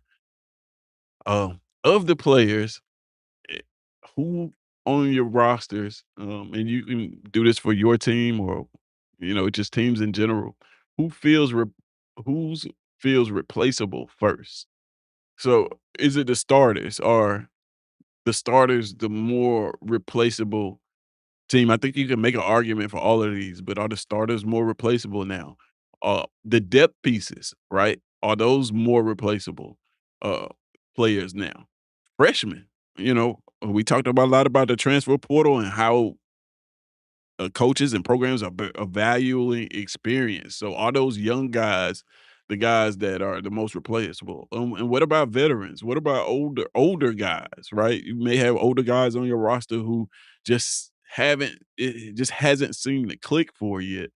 S1: Of the players, eh, who on your rosters, and you can do this for your team or just teams in general, who feels re- who's feels replaceable first? So is it the starters? Are the starters the more replaceable team? I think you can make an argument for all of these, but are the starters more replaceable now? The depth pieces, right? Are those more replaceable uh players now? Freshmen, we talked about a lot about the transfer portal and how coaches and programs are valuing experience. So are those young guys the guys that are the most replaceable? And what about veterans? What about older guys? Right, you may have older guys on your roster who just haven't it just hasn't seemed to click for yet.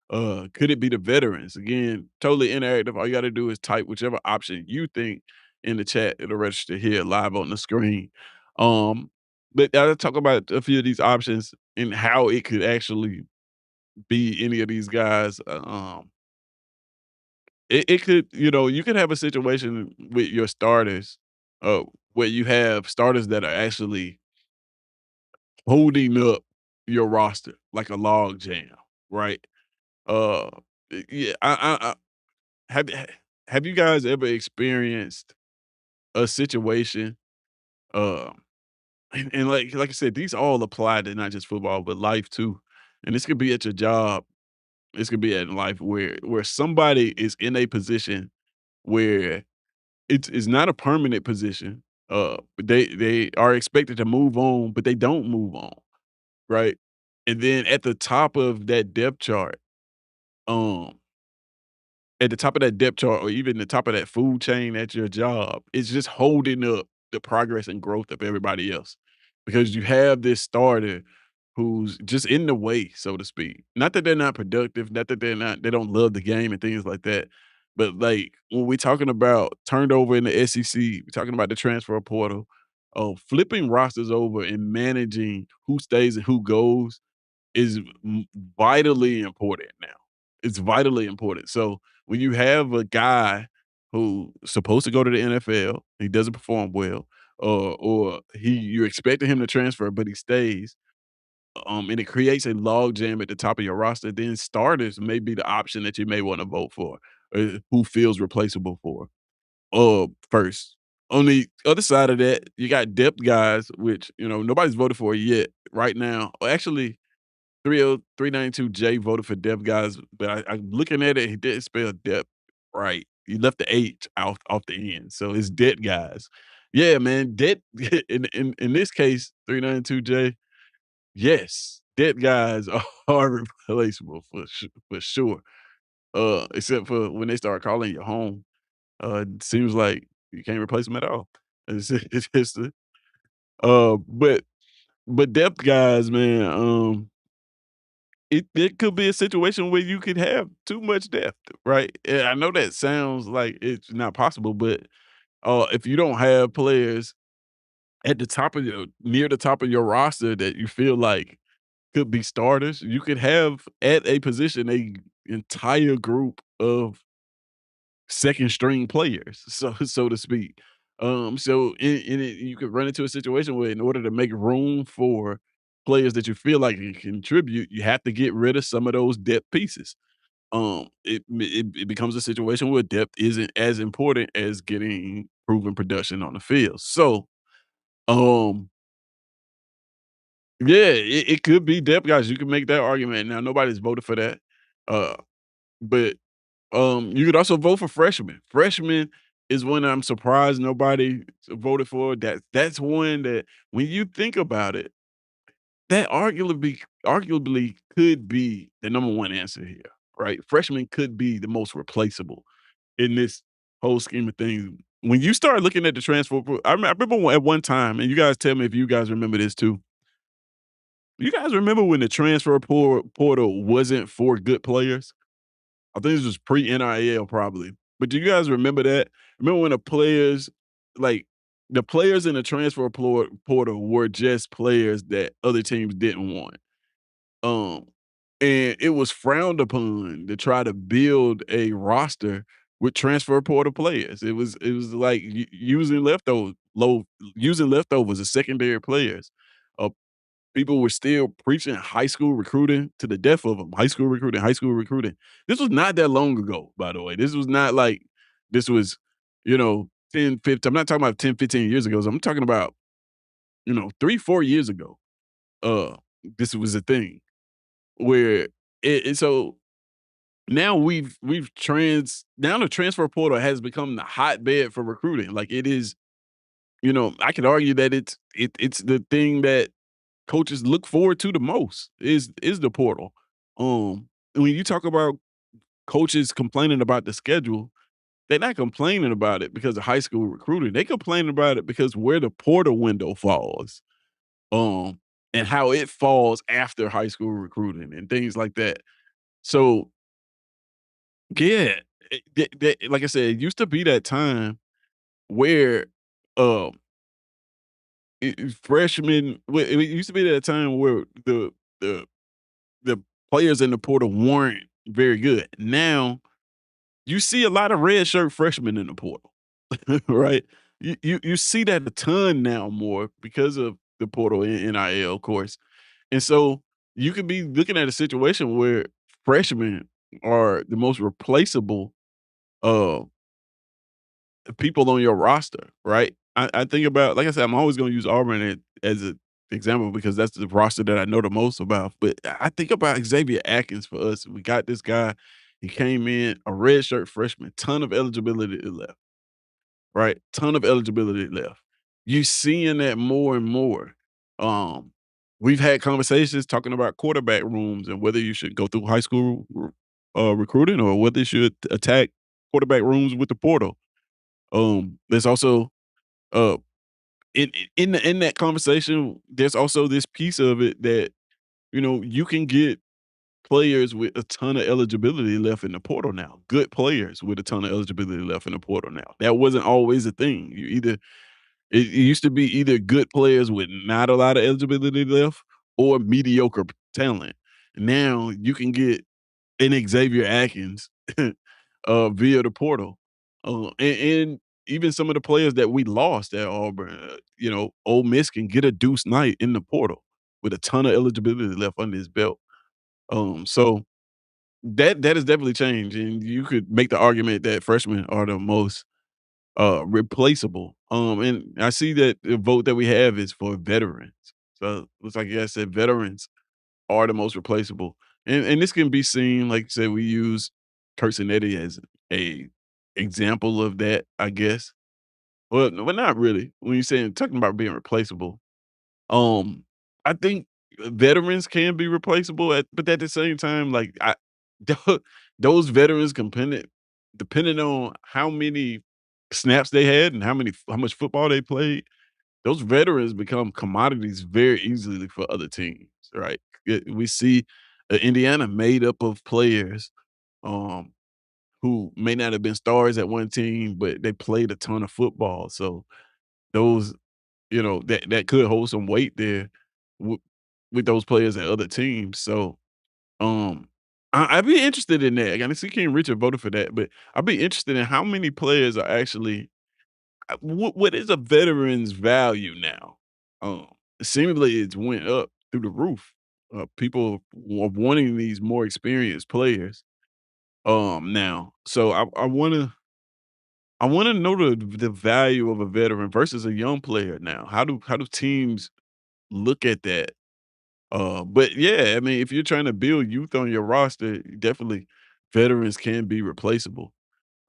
S1: Could it be the veterans? Again, totally interactive. All you got to do is type whichever option you think in the chat. It'll register here live on the screen. Um, but I'll talk about a few of these options and how it could actually be any of these guys. It could, you could have a situation with your starters, uh, where you have starters that are actually holding up your roster like a log jam, right? Uh, yeah, have have you guys ever experienced a situation, um, and like I said, these all apply to not just football, but life too. And this could be at your job, this could be at life where somebody is in a position where it's not a permanent position. But they are expected to move on, but they don't move on, right? And then at the top of that depth chart, um, at the top of that depth chart or even the top of that food chain at your job, it's just holding up the progress and growth of everybody else. Because you have this starter who's just in the way, so to speak. Not that they're not productive, not that they don't love the game and things like that. But like when we're talking about turnover in the SEC, we're talking about the transfer portal, flipping rosters over and managing who stays and who goes is vitally important now. It's vitally important. So when you have a guy who's supposed to go to the NFL, he doesn't perform well, or you're expecting him to transfer, but he stays, and it creates a log jam at the top of your roster. Then starters may be the option that you may want to vote for, who feels replaceable for. First. On the other side of that, you got depth guys, which nobody's voted for yet right now. Well, actually, 392 J voted for depth guys, but I'm looking at it, he didn't spell depth right. He left the H off the end, so it's debt guys. Yeah, man, debt in this case, 392 J, yes, debt guys are replaceable for sure. Except for when they start calling you home. It seems like you can't replace them at all. It's just, but depth guys, man, it could be a situation where you could have too much depth, right? And I know that sounds like it's not possible, but if you don't have players at the top of your near the top of your roster that you feel like could be starters, you could have at a position a entire group of second string players, so to speak. So in it, you could run into a situation where in order to make room for players that you feel like can contribute, you have to get rid of some of those depth pieces. It becomes a situation where depth isn't as important as getting proven production on the field. So, um, Yeah, it could be depth guys. You can make that argument. Now nobody's voted for that. Uh, but you could also vote for freshmen. Freshman is one I'm surprised nobody voted for. That's one that when you think about it, that arguably could be the number one answer here, right? Freshman could be the most replaceable in this whole scheme of things. When you start looking at the transfer, I remember at one time, and you guys tell me if you guys remember this too. You guys remember when the transfer portal wasn't for good players? I think this was pre NIL probably. But do you guys remember that? Remember when like the players in the portal were just players that other teams didn't want. Um, and it was frowned upon to try to build a roster with transfer portal players. It was like using leftovers as secondary players. Uh, People were still preaching high school recruiting to the death of them. High school recruiting, high school recruiting. This was not that long ago, by the way. This was not like this was, 10, 15. I'm not talking about 10, 15 years ago. I'm talking about, 3, 4 years ago. Uh, this was a thing where so now now the transfer portal has become the hotbed for recruiting. Like it is, I could argue that it's the thing that coaches look forward to the most is the portal. When you talk about coaches complaining about the schedule, they're not complaining about it because of high school recruiting. They complaining about it because where the portal window falls, um, and how it falls after high school recruiting and things like that. So yeah, like I said, it used to be that time where um freshmen. It used to be that time where the the players in the portal weren't very good. Now you see a lot of red shirt freshmen in the portal, right? You see that a ton now more because of the portal in NIL, of course. And so you could be looking at a situation where freshmen are the most replaceable uh people on your roster, right? I think about, like I said, I'm always going to use Auburn as an example because that's the roster that I know the most about. But I think about Xavier Atkins for us. We got this guy. He came in a red shirt freshman, ton of eligibility left, right? Ton of eligibility left. You seeing that more and more. Um, we've had conversations talking about quarterback rooms and whether you should go through high school recruiting or whether you should attack quarterback rooms with the portal. There's also uh in that conversation, there's also this piece of it that you can get players with a ton of eligibility left in the portal now. Good players with a ton of eligibility left in the portal now. That wasn't always a thing. It used to be either good players with not a lot of eligibility left or mediocre talent. Now you can get an Xavier Atkins via the portal. And even some of the players that we lost at Auburn, Ole Miss can get a Deuce Knight in the portal with a ton of eligibility left under his belt. So that has definitely changed, and you could make the argument that freshmen are the most replaceable. And I see that the vote that we have is for veterans. So looks like I said veterans are the most replaceable. And this can be seen, like I said, we use Kurtzinetti as a example of that, I guess. Well, no, but not really. When you're saying talking about being replaceable, um, I think veterans can be replaceable but at the same time, like tho- those veterans depending on how many snaps they had and how much football they played, those veterans become commodities very easily for other teams, right? We see Indiana made up of players um, who may not have been stars at one team, but they played a ton of football. So those, that could hold some weight there with, with those players at other teams. So um, I'd be interested in that. I see King Richard voted for that, but I'd be interested in how many players are actually what is a veteran's value now? Um, Seemingly it's went up through the roof. People are wanting these more experienced players. Now, so I wanna know the value of a veteran versus a young player now. How do teams look at that? But yeah, I mean, if you're trying to build youth on your roster, definitely veterans can be replaceable,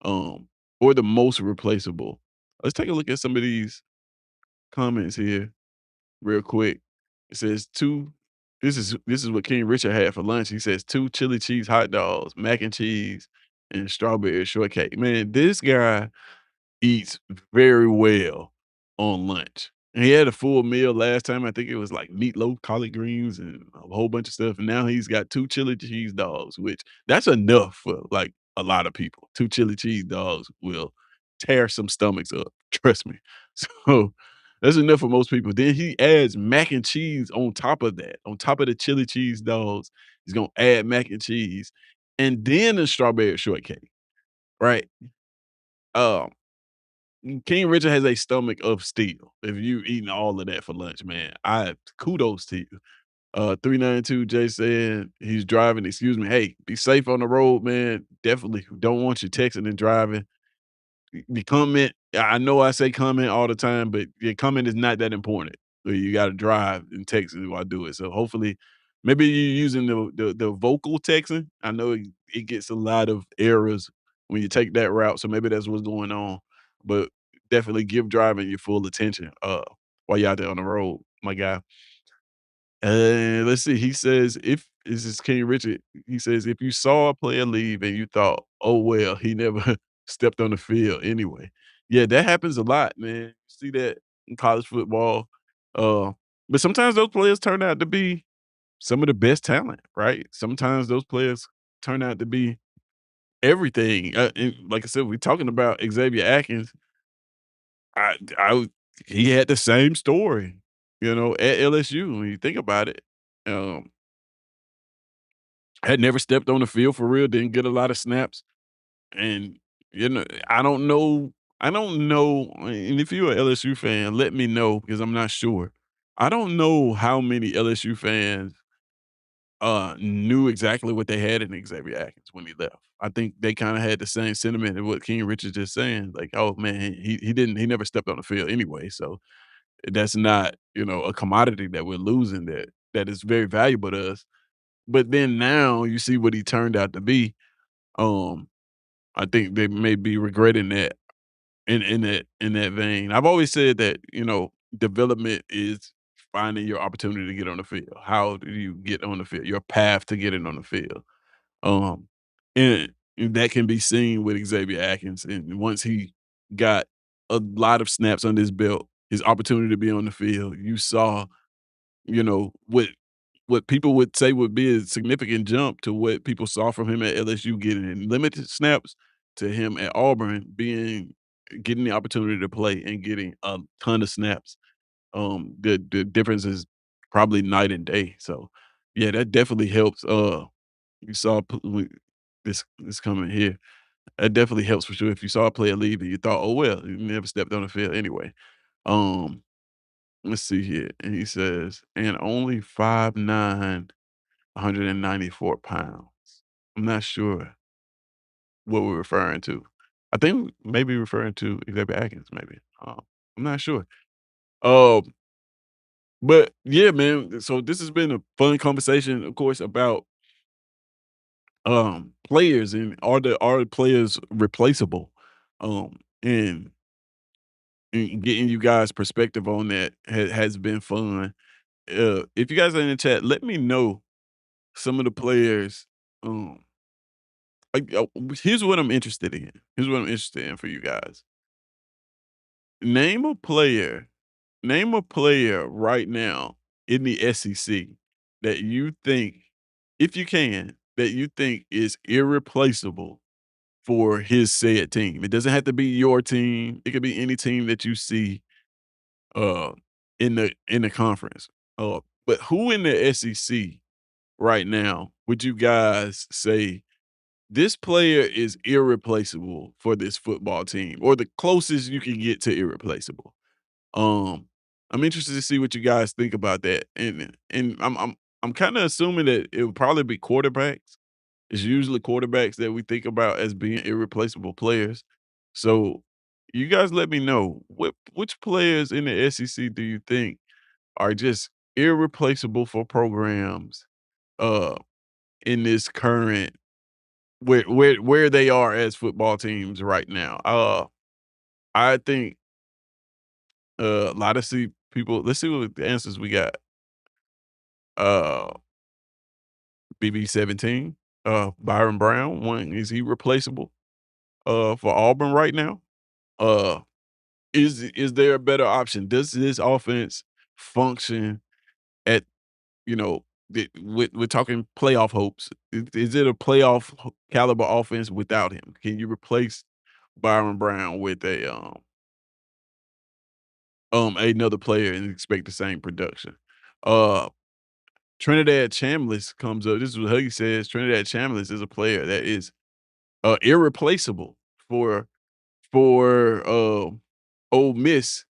S1: or the most replaceable. Let's take a look at some of these comments here real quick. It says two. This is what King Richard had for lunch. He says two chili cheese hot dogs, mac and cheese, and strawberry shortcake. Man, this guy eats very well on lunch. And he had a full meal last time. I think it was like meatloaf, collard greens, and a whole bunch of stuff. And now he's got two chili cheese dogs, which that's enough for like a lot of people. Two chili cheese dogs will tear some stomachs up. Trust me. So that's enough for most people. Then he adds mac and cheese on top of that. On top of the chili cheese dogs, he's gonna add mac and cheese and then a strawberry shortcake. Right. Um, King Richard has a stomach of steel. If you eating all of that for lunch, man, I kudos to you. 392 Jay saying he's driving. Excuse me. Hey, be safe on the road, man. Definitely don't want you texting and driving. The comment, I know I say comment all the time, but your comment is not that important. So you got to drive and text while I do it. So hopefully, maybe you're using the vocal texting. I know it gets a lot of errors when you take that route. So maybe that's what's going on. But definitely give driving your full attention while you're out there on the road, my guy. Let's see. He says, if this is King Richard, he says, if you saw a player leave and you thought, oh well, he never stepped on the field anyway. Yeah, that happens a lot, man. You see that in college football. Uh, but sometimes those players turn out to be some of the best talent, right? Sometimes those players turn out to be everything. And like I said, we're talking about Xavier Atkins. I he had the same story, at LSU. When you think about it, um, had never stepped on the field for real, didn't get a lot of snaps, and I don't know. I don't know. And if you're an LSU fan, let me know because I'm not sure. I don't know how many LSU fans knew exactly what they had in Xavier Atkins when he left. I think they kind of had the same sentiment of what King Richards just saying, like, oh man, he never stepped on the field anyway, so that's not, a commodity that we're losing that is very valuable to us. But then now you see what he turned out to be. Um, I think they may be regretting that in that vein. I've always said that, development is finding your opportunity to get on the field. How do you get on the field? Your path to getting on the field. Um, and that can be seen with Xavier Atkins. And once he got a lot of snaps under his belt, his opportunity to be on the field, you saw, what people would say would be a significant jump to what people saw from him at LSU getting in limited snaps to him at Auburn getting the opportunity to play and getting a ton of snaps. The difference is probably night and day. So yeah, that definitely helps. You saw this coming here. That definitely helps for sure. If you saw a player leave and you thought, oh well, he never stepped on the field anyway. Um, let's see here. And he says, and only 5'9", 194 pounds. I'm not sure what we're referring to. I think maybe referring to Xavier Atkins, maybe. I'm not sure. Um, but yeah, man. So this has been a fun conversation, of course, about players and are the players replaceable? And getting you guys perspective on that has been fun. If you guys are in the chat, let me know some of the players. Um, here's what I'm interested in. Here's what I'm interested in for you guys. Name a player. Name a player right now in the SEC that you think, if you can, that you think is irreplaceable for his said team. It doesn't have to be your team. It could be any team that you see uh in the conference. But who in the SEC right now would you guys say this player is irreplaceable for this football team, or the closest you can get to irreplaceable? Um, I'm interested to see what you guys think about that, and I'm kind of assuming that it would probably be quarterbacks. It's usually quarterbacks that we think about as being irreplaceable players. So, you guys let me know which players in the SEC do you think are just irreplaceable for programs, uh, in this current where they are as football teams right now. I think, a lot of see people let's see what the answers we got. Uh, BB17, Byron Brown, one, is he replaceable, for Auburn right now? Uh, is there a better option? Does this offense function at, you know, we're talking playoff hopes. Is it a playoff caliber offense without him? Can you replace Byron Brown with another player and expect the same production? Uh, Trinidad Chambliss comes up. This is what Huggy says. Trinidad Chambliss is a player that is irreplaceable for for Ole Miss.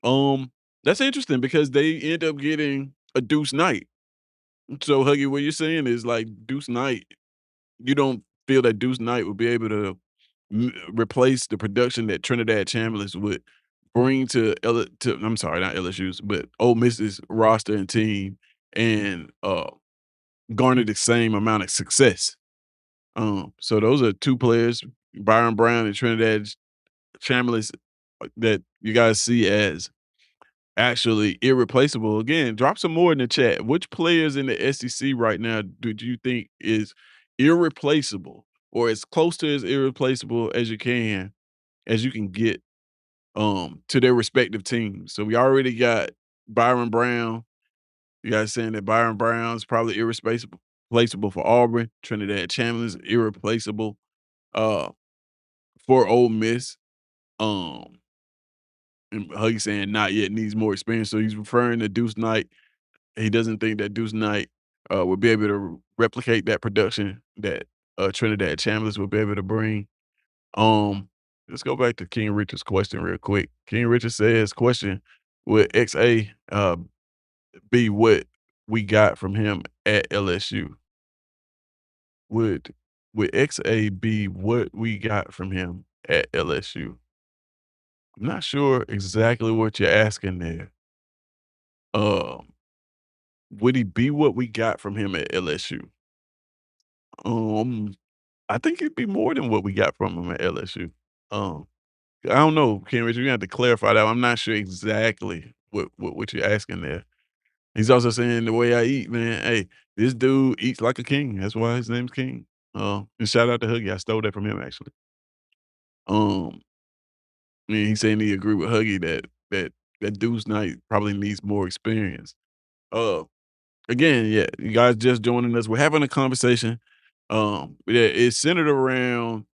S1: Um, that's interesting because they end up getting a Deuce Knight. So Huggy, what you're saying is like Deuce Knight. You don't feel that Deuce Knight would be able to replace the production that Trinidad Chambliss would bring to I'm sorry, not LSU's, but Ole Miss's roster and team, and garner the same amount of success. So those are two players, Byron Brown and Trinidad Chambliss, that you guys see as actually irreplaceable. Again, drop some more in the chat. Which players in the SEC right now do you think is irreplaceable or as close to as irreplaceable as you can get to their respective teams? So we already got Byron Brown. You guys saying that Byron Brown's probably irreplaceable for Auburn. Trinidad Chambliss irreplaceable uh for Ole Miss. Um and Huggy saying not yet, needs more experience. So he's referring to Deuce Knight. He doesn't think that Deuce Knight would be able to replicate that production that Trinidad Chambliss would be able to bring. Let's go back to King Richard's question real quick. King Richard says, question, would XA be what we got from him at LSU? Would XA be what we got from him at LSU? I'm not sure exactly what you're asking there. Um, would he be what we got from him at LSU? Um, I think it'd be more than what we got from him at LSU. Um, I don't know, Ken Richard, you have to clarify that. I'm not sure exactly what you're asking there. He's also saying the way I eat, man. Hey, this dude eats like a king. That's why his name's King. And shout out to Huggy. I stole that from him actually. Um, and he's saying he agree with Huggy that Deuce Knight probably needs more experience. Uh, Again, yeah, you guys just joining us. We're having a conversation. Yeah, it's centered around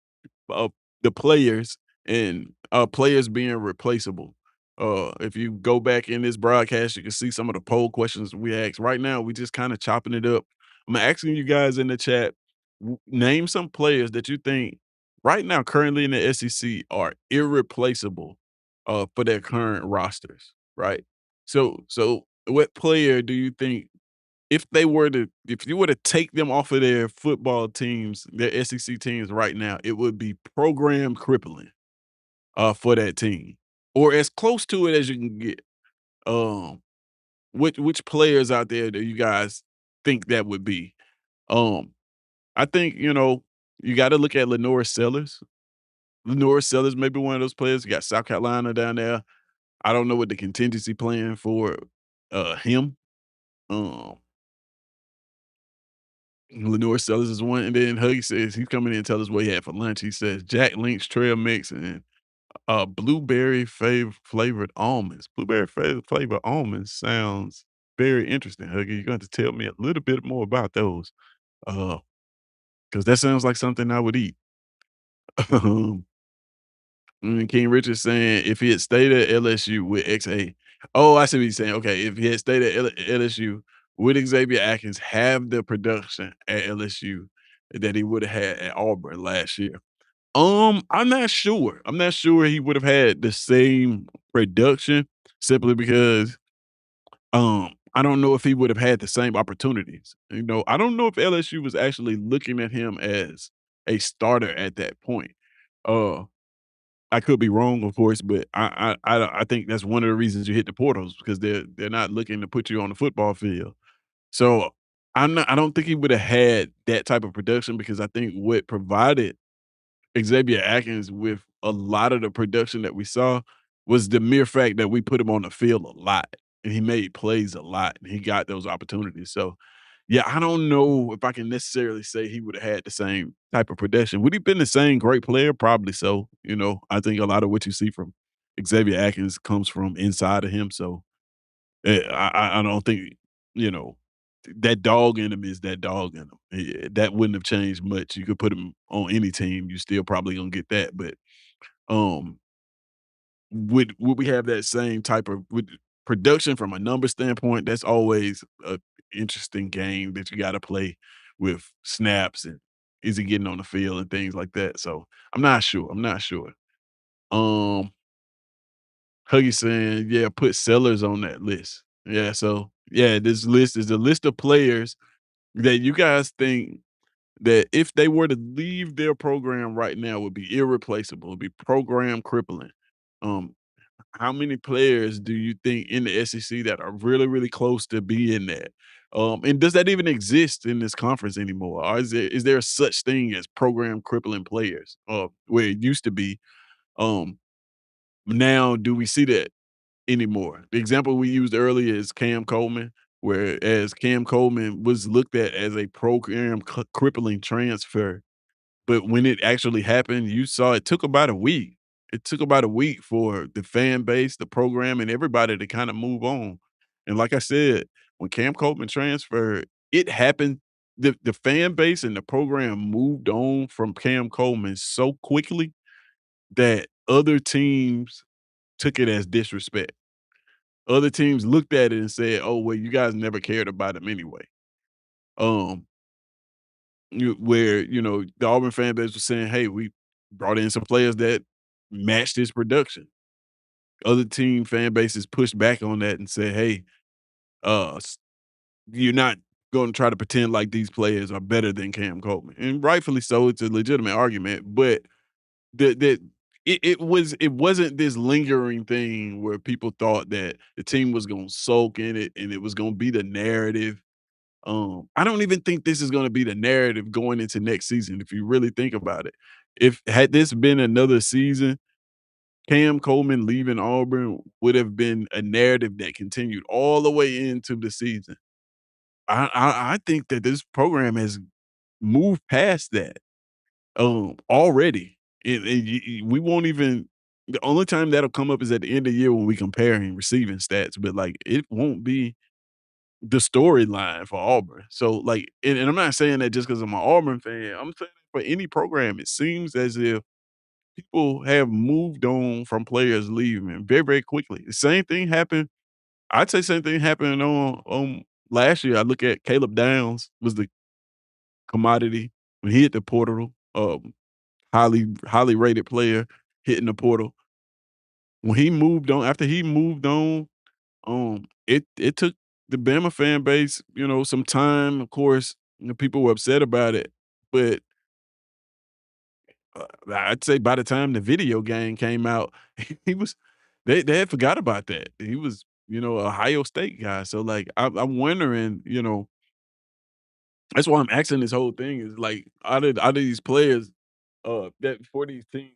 S1: uh, the players and players being replaceable. If you go back in this broadcast, you can see some of the poll questions we asked. Right now, we just kind of chopping it up. I'm asking you guys in the chat, name some players that you think right now, currently in the SEC, are irreplaceable for their current rosters. Right. So what player do you think, if you were to take them off of their football teams, their SEC teams right now, it would be program crippling, for that team, or as close to it as you can get. Um, which players out there do you guys think that would be? Um, I think, you gotta look at Lenore Sellers. Lenore Sellers may be one of those players. You got South Carolina down there. I don't know what the contingency plan for, him. Um Lenore Sellers is one, and then Huggy says he's coming in and tell us what he had for lunch. He says Jack Link's trail mix and blueberry flavored almonds. Blueberry flavored almonds sounds very interesting, Huggy. You're going to tell me a little bit more about those, because that sounds like something I would eat. King Richard saying if he had stayed at LSU with XA. Oh, I see what he's saying. Okay, if he had stayed at LSU, would Xavier Atkins have the production at LSU that he would have had at Auburn last year? I'm not sure. I'm not sure he would have had the same production simply because I don't know if he would have had the same opportunities. I don't know if LSU was actually looking at him as a starter at that point. Uh I could be wrong, of course, but I think that's one of the reasons you hit the portals because they're not looking to put you on the football field. So I don't think he would have had that type of production because I think what provided Xavier Atkins with a lot of the production that we saw was the mere fact that we put him on the field a lot and he made plays a lot and he got those opportunities. So yeah, I don't know if I can necessarily say he would have had the same type of production. Would he been the same great player? Probably so. I think a lot of what you see from Xavier Atkins comes from inside of him. So I don't think you know that dog in him is that dog in him. That wouldn't have changed much. You could put him on any team, you still probably gonna get that. But um, would we have that same type of production from a number standpoint? That's always a interesting game that you got to play with snaps and is he getting on the field and things like that. So I'm not sure. I'm not sure. Um, Huggy saying, yeah, put sellers on that list. Yeah, so yeah, this list is a list of players that you guys think that if they were to leave their program right now would be irreplaceable, would be program crippling. Um, how many players do you think in the SEC that are really, really close to being that? And does that even exist in this conference anymore? Or is there such thing as program crippling players? Where it used to be. Um, Now do we see that anymore? The example we used earlier is Cam Coleman, whereas Cam Coleman was looked at as a program crippling transfer, but when it actually happened, you saw it took about a week. It took about a week for the fan base, the program, and everybody to kind of move on. And like I said, when Cam Coleman transferred, it happened. The fan base and the program moved on from Cam Coleman so quickly that other teams took it as disrespect. Other teams looked at it and said, "Oh, well, you guys never cared about him anyway." Um, the Auburn fan base was saying, "Hey, we brought in some players that matched his production." Other team fan bases pushed back on that and said, "Hey, you're not going to try to pretend like these players are better than Cam Coleman," and rightfully so. It's a legitimate argument, but the it wasn't this lingering thing where people thought that the team was going to sulk in it and it was going to be the narrative. I don't even think this is going to be the narrative going into next season. If you really think about it, if had this been another season, Cam Coleman leaving Auburn would have been a narrative that continued all the way into the season. I think that this program has moved past that already. We won't even. The only time that'll come up is at the end of the year when we comparing receiving stats, but like it won't be the storyline for Auburn. So, like, and I'm not saying that just because I'm an Auburn fan. I'm saying for any program, it seems as if people have moved on from players leaving very, very quickly. The same thing happened. I'd say same thing happened on last year. I look at Caleb Downs was the commodity when he hit the portal. Highly rated player hitting the portal. When he moved on, after he moved on, it took the Bama fan base, some time. Of course, people were upset about it, but I'd say by the time the video game came out, he was they had forgot about that. He was, a Ohio State guy. So like I'm wondering, that's why I'm asking this whole thing is like out of these players, that for these teams,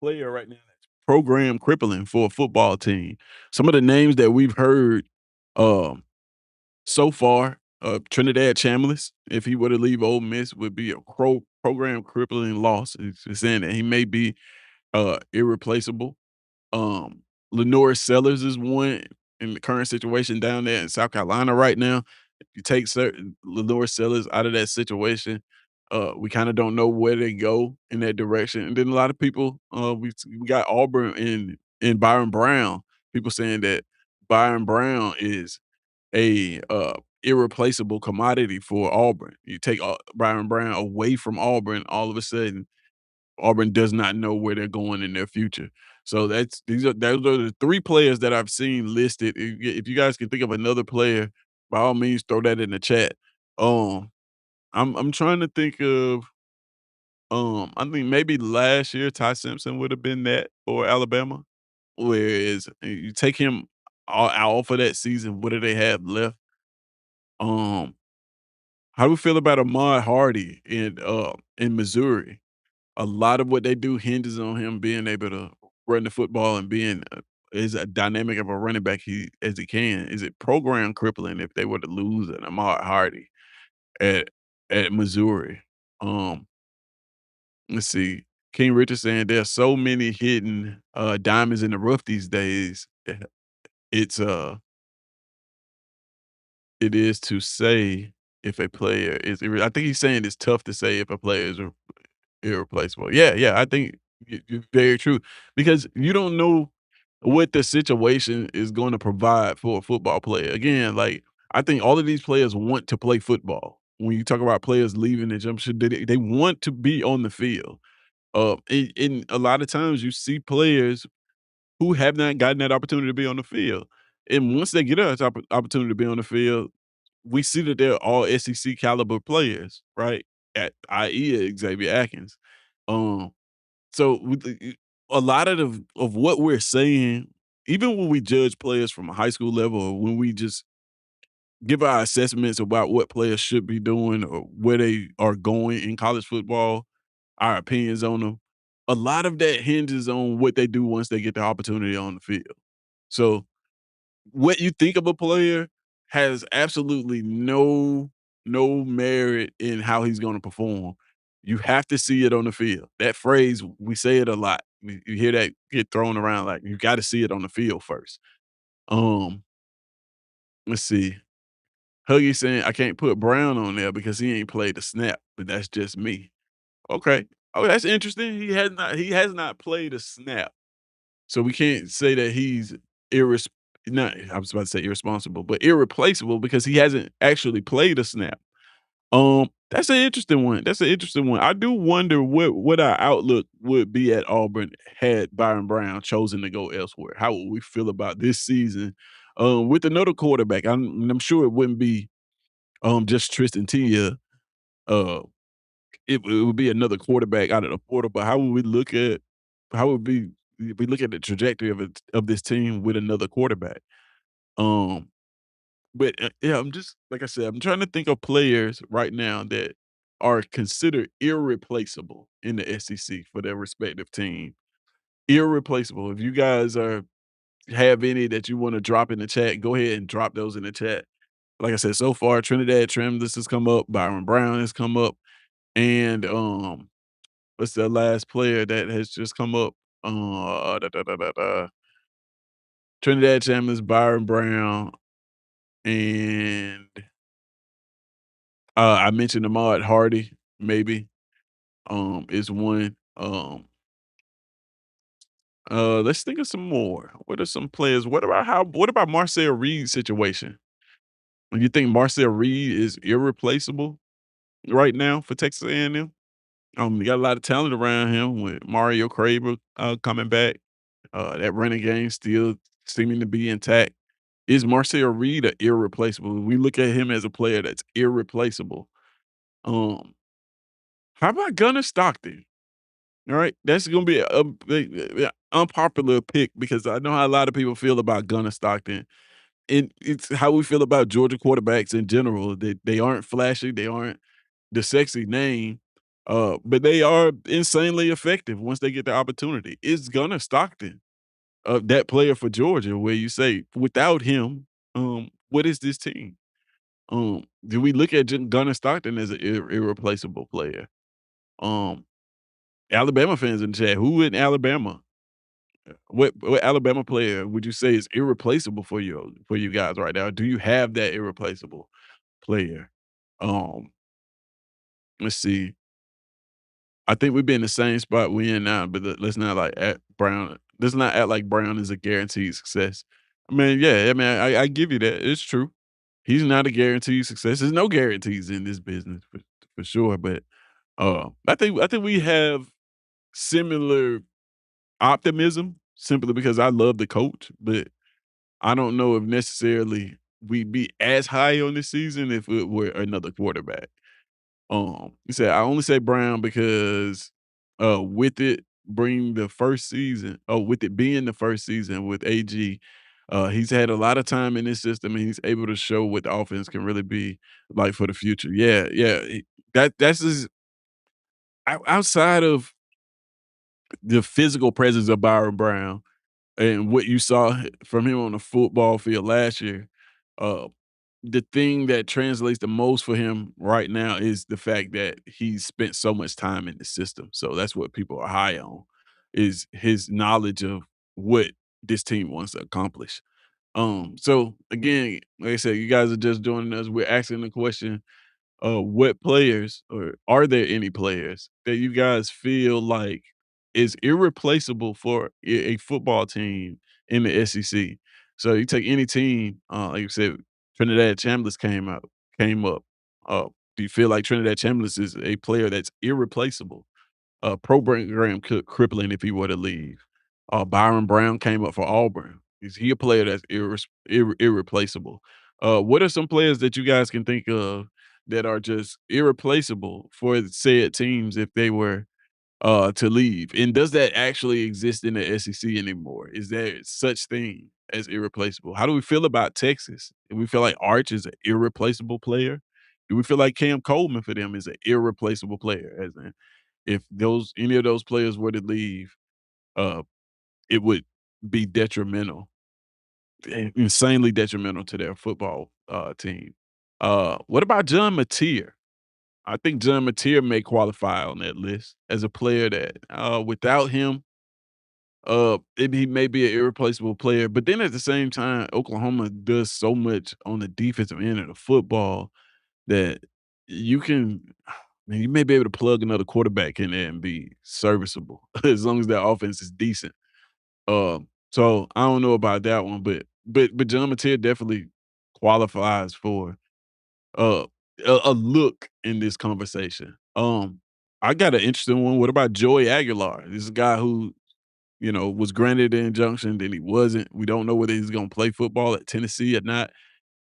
S1: player right now that's program crippling for a football team. Some of the names that we've heard, um, so far, Trinidad Chambliss, if he were to leave Ole Miss, would be a program crippling loss. It's saying that he may be irreplaceable. Um, Lenore Sellers is one in the current situation down there in South Carolina right now. If you take certain Lenore Sellers out of that situation, we kind of don't know where they go in that direction. And then a lot of people, we got Auburn in Byron Brown. People saying that Byron Brown is a irreplaceable commodity for Auburn. You take Byron Brown away from Auburn, all of a sudden Auburn does not know where they're going in their future. So those are the three players that I've seen listed. If you guys can think of another player, by all means, throw that in the chat. Um, I'm trying to think of. I think maybe last year Ty Simpson would have been that for Alabama. Whereas you take him out for that season, what do they have left? Um, how do we feel about Ahmad Hardy in Missouri? A lot of what they do hinges on him being able to run the football and being as a dynamic of a running back as he can. Is it program crippling if they were to lose an Ahmad Hardy at Missouri? Um, let's see. King Richard saying there's so many hidden diamonds in the rough these days. It's it is to say if a player is I think he's saying it's tough to say if a player is irreplaceable. Yeah, yeah, I think you're very true because you don't know what the situation is going to provide for a football player. Again, like I think all of these players want to play football. When you talk about players leaving the jump ship, they want to be on the field. And a lot of times you see players who have not gotten that opportunity to be on the field, and once they get an opportunity to be on the field, we see that they're all SEC caliber players, right? At i.e. Xavier Atkins. Um, so with a lot of what we're saying, even when we judge players from a high school level, or when we just give our assessments about what players should be doing or where they are going in college football, our opinions on them, a lot of that hinges on what they do once they get the opportunity on the field. So what you think of a player has absolutely no merit in how he's gonna perform. You have to see it on the field. That phrase, we say it a lot. You hear that get thrown around like, you gotta see it on the field first. Um, let's see. Huggy saying, "I can't put Brown on there because he ain't played the snap, but that's just me." Okay. Oh, that's interesting. He has not played a snap. So we can't say that he's irres not I was about to say irresponsible, but irreplaceable because he hasn't actually played a snap. That's an interesting one. That's an interesting one. I do wonder what our outlook would be at Auburn had Byron Brown chosen to go elsewhere. How would we feel about this season with another quarterback? I'm sure it wouldn't be just Tristan Tia. Uh, it would be another quarterback out of the portal. But how would we look at the trajectory of this team with another quarterback? Um, but yeah, I'm just like I said, I'm trying to think of players right now that are considered irreplaceable in the SEC for their respective team. Irreplaceable. If you guys have any that you want to drop in the chat, go ahead and drop those in the chat. Like I said, so far Trinidad Trim, this has come up. Byron Brown has come up, and what's the last player that has just come up? Trinidad Chambers, Byron Brown, and I mentioned Ahmad Hardy, maybe, is one. Let's think of some more. What are some players? What about Marcel Reed's situation? You think Marcel Reed is irreplaceable right now for Texas A&M? You got a lot of talent around him with Mario Craver coming back. That running game still seeming to be intact. Is Marcel Reed a irreplaceable? We look at him as a player that's irreplaceable. Um, how about Gunnar Stockton? All right, that's gonna be a unpopular pick because I know how a lot of people feel about Gunnar Stockton. And it's how we feel about Georgia quarterbacks in general. They aren't flashy, they aren't the sexy name, but they are insanely effective once they get the opportunity. Is Gunnar Stockton that player for Georgia where you say, without him, what is this team? Do we look at Gunnar Stockton as an irreplaceable player? Um, Alabama fans in the chat, who in Alabama? What Alabama player would you say is irreplaceable for you guys right now? Do you have that irreplaceable player? Um, let's see. I think we'd be in the same spot we in now, but let's not like act Brown. Let's not act like Brown is a guaranteed success. I mean, yeah, I mean, I give you that. It's true. He's not a guaranteed success. There's no guarantees in this business for sure. But I think we have similar optimism simply because I love the coach, but I don't know if necessarily we'd be as high on this season if it were another quarterback. He said, "I only say Brown because, with it being the first season with it being the first season with AG, he's had a lot of time in this system, and he's able to show what the offense can really be like for the future." Yeah, yeah, that's his outside of the physical presence of Byron Brown and what you saw from him on the football field last year, uh, the thing that translates the most for him right now is the fact that he's spent so much time in the system. So that's what people are high on, is his knowledge of what this team wants to accomplish. So again, like I said, you guys are just joining us. We're asking the question, what players or are there any players that you guys feel like is irreplaceable for a football team in the SEC? So you take any team, like you said, Trinidad Chambliss came up. Uh, do you feel like Trinidad Chambliss is a player that's irreplaceable? Program crippling if he were to leave. Byron Brown came up for Auburn. Is he a player that's irreplaceable? What are some players that you guys can think of that are just irreplaceable for said teams if they were to leave? And does that actually exist in the SEC anymore? Is there such thing as irreplaceable? How do we feel about Texas? Do we feel like Arch is an irreplaceable player? Do we feel like Cam Coleman for them is an irreplaceable player? As in, if those any of those players were to leave, uh, it would be detrimental, insanely detrimental to their football team. What about John Mateer? I think John Mateer may qualify on that list as a player that, without him, he may be an irreplaceable player. But then at the same time, Oklahoma does so much on the defensive end of the football that you can, man, you may be able to plug another quarterback in there and be serviceable as long as their offense is decent. So I don't know about that one, but John Mateer definitely qualifies for uh a look in this conversation. I got an interesting one. What about Joey Aguilar? This is a guy who, was granted an injunction, then he wasn't. We don't know whether he's gonna play football at Tennessee or not.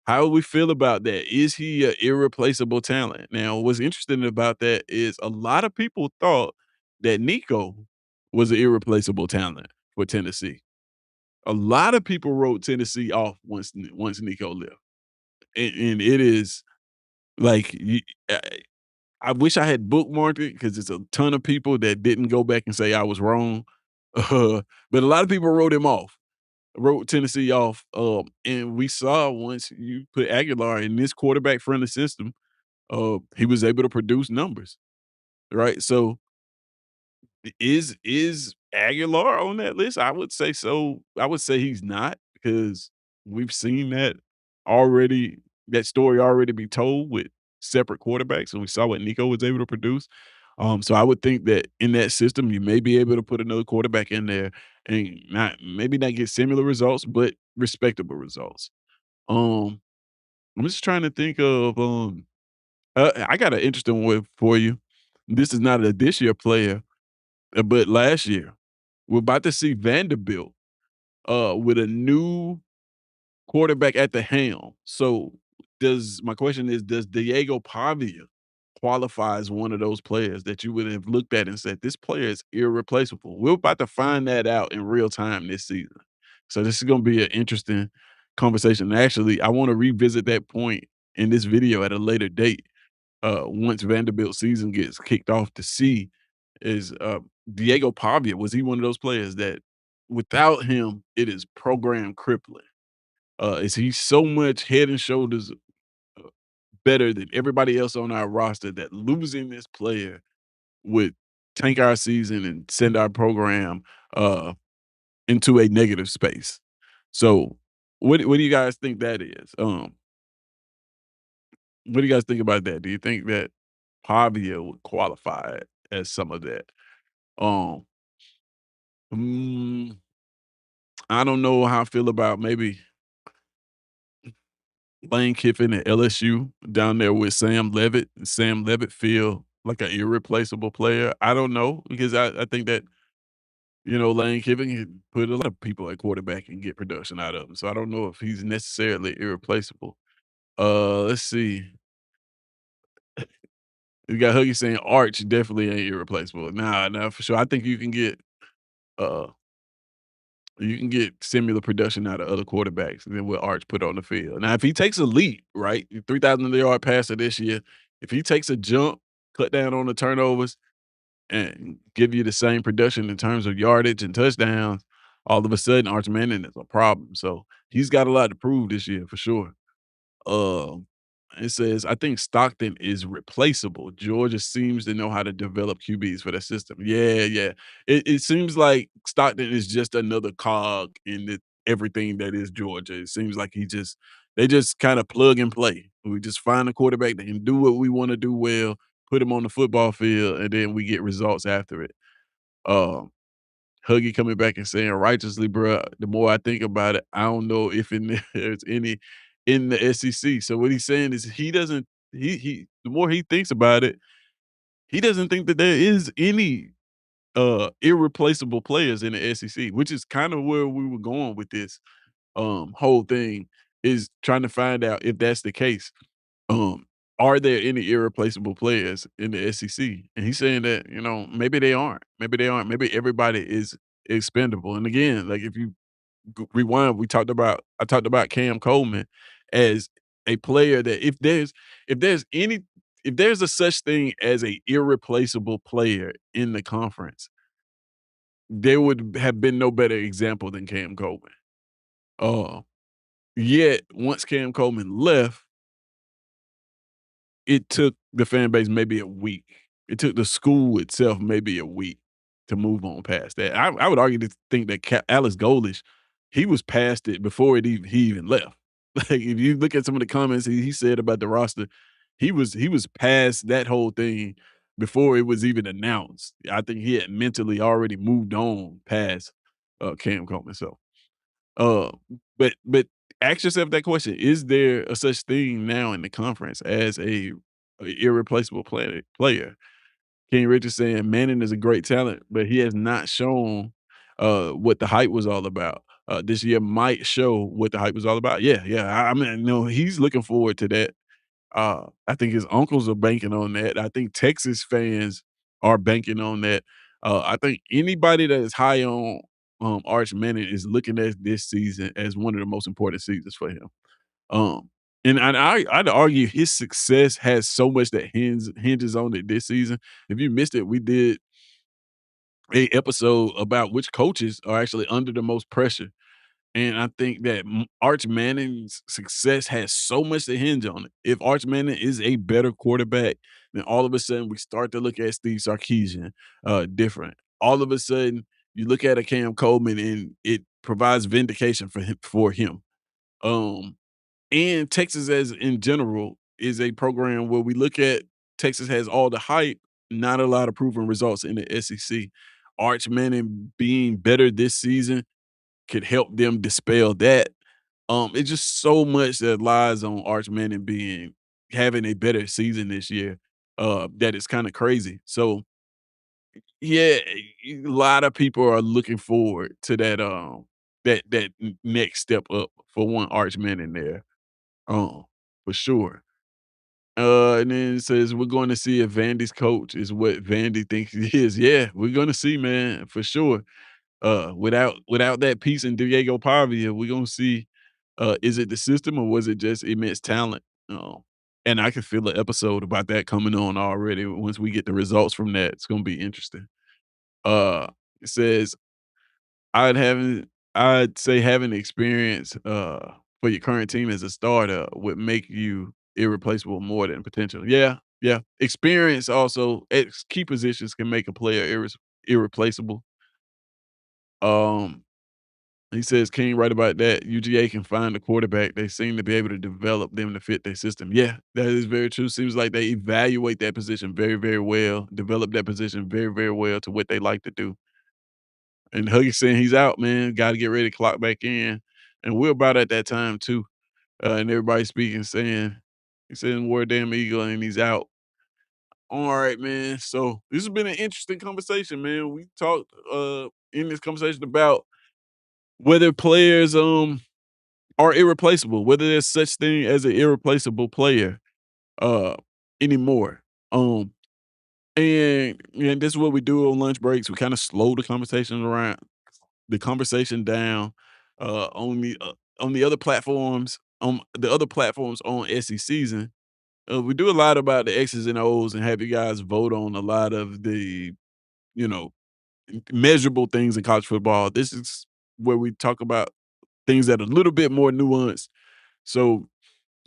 S1: How do we feel about that? Is he an irreplaceable talent? Now, what's interesting about that is a lot of people thought that Nico was an irreplaceable talent for Tennessee. A lot of people wrote Tennessee off once Nico left, and it is like I I wish I had bookmarked it because it's a ton of people that didn't go back and say I was wrong, but a lot of people wrote him off, wrote Tennessee off, and we saw once you put Aguilar in this quarterback friendly system, he was able to produce numbers, right? So is Aguilar on that list? I would say so. I would say he's not because we've seen that story already be told with separate quarterbacks, and we saw what Nico was able to produce. So I would think that in that system, you may be able to put another quarterback in there and maybe not get similar results, but respectable results. Um, I'm just trying to think of I got an interesting one for you. This is not a this year player, but last year. We're about to see Vanderbilt with a new quarterback at the helm. So does my question is, does Diego Pavia qualify as one of those players that you would have looked at and said, this player is irreplaceable? We're about to find that out in real time this season. So this is going to be an interesting conversation. Actually, I want to revisit that point in this video at a later date once Vanderbilt season gets kicked off to see is Diego Pavia, was he one of those players that without him it is program crippling? Is he so much head and shoulders better than everybody else on our roster that losing this player would tank our season and send our program uh, into a negative space? So what do you guys think that is? What do you guys think about that? Do you think that Pavia would qualify as some of that? Um, mm, I don't know how I feel about maybe Lane Kiffin at LSU down there with Sam Levitt. Sam Levitt feel like an irreplaceable player. I don't know because I think that Lane Kiffin can put a lot of people at quarterback and get production out of him. So I don't know if he's necessarily irreplaceable. Let's see. You got Huggy saying Arch definitely ain't irreplaceable. Nah, nah, for sure. I think uh you can get similar production out of other quarterbacks than what Arch put on the field. Now, if he takes a leap, right, 3,000-yard passer this year, if he takes a jump, cut down on the turnovers, and give you the same production in terms of yardage and touchdowns, all of a sudden Arch Manning is a problem. So he's got a lot to prove this year for sure. Um, it says, I think Stockton is replaceable. Georgia seems to know how to develop QBs for that system. Yeah, yeah. It seems like Stockton is just another cog in everything that is Georgia. It seems like they just kind of plug and play. We just find a quarterback that can do what we want to do well, put him on the football field, and then we get results after it. Um, Huggy coming back and saying righteously, bruh, the more I think about it, I don't know if there's any in the SEC. So what he's saying is he doesn't he the more he thinks about it, he doesn't think that there is any irreplaceable players in the SEC, which is kind of where we were going with this whole thing, is trying to find out if that's the case. Um, are there any irreplaceable players in the SEC? And he's saying that, maybe they aren't. Maybe they aren't. Maybe everybody is expendable. And again, like if you rewind, I talked about Cam Coleman as a player that if there's any if there's a such thing as a irreplaceable player in the conference, there would have been no better example than Cam Coleman. Uh, Yet once Cam Coleman left, it took the fan base maybe a week. It took the school itself maybe a week to move on past that. I would argue to think that Alex Golish, he was past it before he even left. Like if you look at some of the comments he said about the roster, he was past that whole thing before it was even announced. I think he had mentally already moved on past Cam Coleman. So uh, but ask yourself that question: is there a such thing now in the conference as a irreplaceable player? King Richard saying Manning is a great talent, but he has not shown what the hype was all about. This year might show what the hype was all about. Yeah, yeah. I mean, no, he's looking forward to that. I think his uncles are banking on that. I think Texas fans are banking on that. I think anybody that is high on Arch Manning is looking at this season as one of the most important seasons for him. Um, I'd argue his success has so much that hinges on it this season. If you missed it, we did a episode about which coaches are actually under the most pressure, and I think that Arch Manning's success has so much to hinge on it. If Arch Manning is a better quarterback, then all of a sudden we start to look at Steve Sarkisian different. All of a sudden, you look at a Cam Coleman and it provides vindication for him. Um, and Texas, as in general, is a program where we look at Texas has all the hype, not a lot of proven results in the SEC. Arch Manning being better this season could help them dispel that. It's just so much that lies on Arch Manning having a better season this year, that is kinda crazy. So, yeah, a lot of people are looking forward to that next step up for one Arch Manning there, for sure. And then it says, "We're going to see if Vandy's coach is what Vandy thinks he is." Yeah, we're gonna see, man, for sure. Without that piece in Diego Pavia, we're gonna see, is it the system or was it just immense talent? And I can feel an episode about that coming on already. Once we get the results from that, it's gonna be interesting. It says, I'd say having experience for your current team as a starter would make you irreplaceable more than potential. Yeah, yeah. Experience also at key positions can make a player irreplaceable. Um, He says, King, right about that. UGA can find a quarterback. They seem to be able to develop them to fit their system. Yeah, that is very true. Seems like they evaluate that position very, very well, develop that position very, very well to what they like to do. And Huggy saying he's out, man. Got to get ready to clock back in. And we're about at that time too. And everybody speaking, saying, he's saying, we're a damn eagle and he's out. All right, man. So this has been an interesting conversation, man. We talked in this conversation about whether players are irreplaceable, whether there's such thing as an irreplaceable player uh anymore. And this is what we do on lunch breaks. We kind of slow the conversation down on the other platforms on SE Season. We do a lot about the X's and O's and have you guys vote on a lot of the you know measurable things in college football. This is where we talk about things that are a little bit more nuanced. So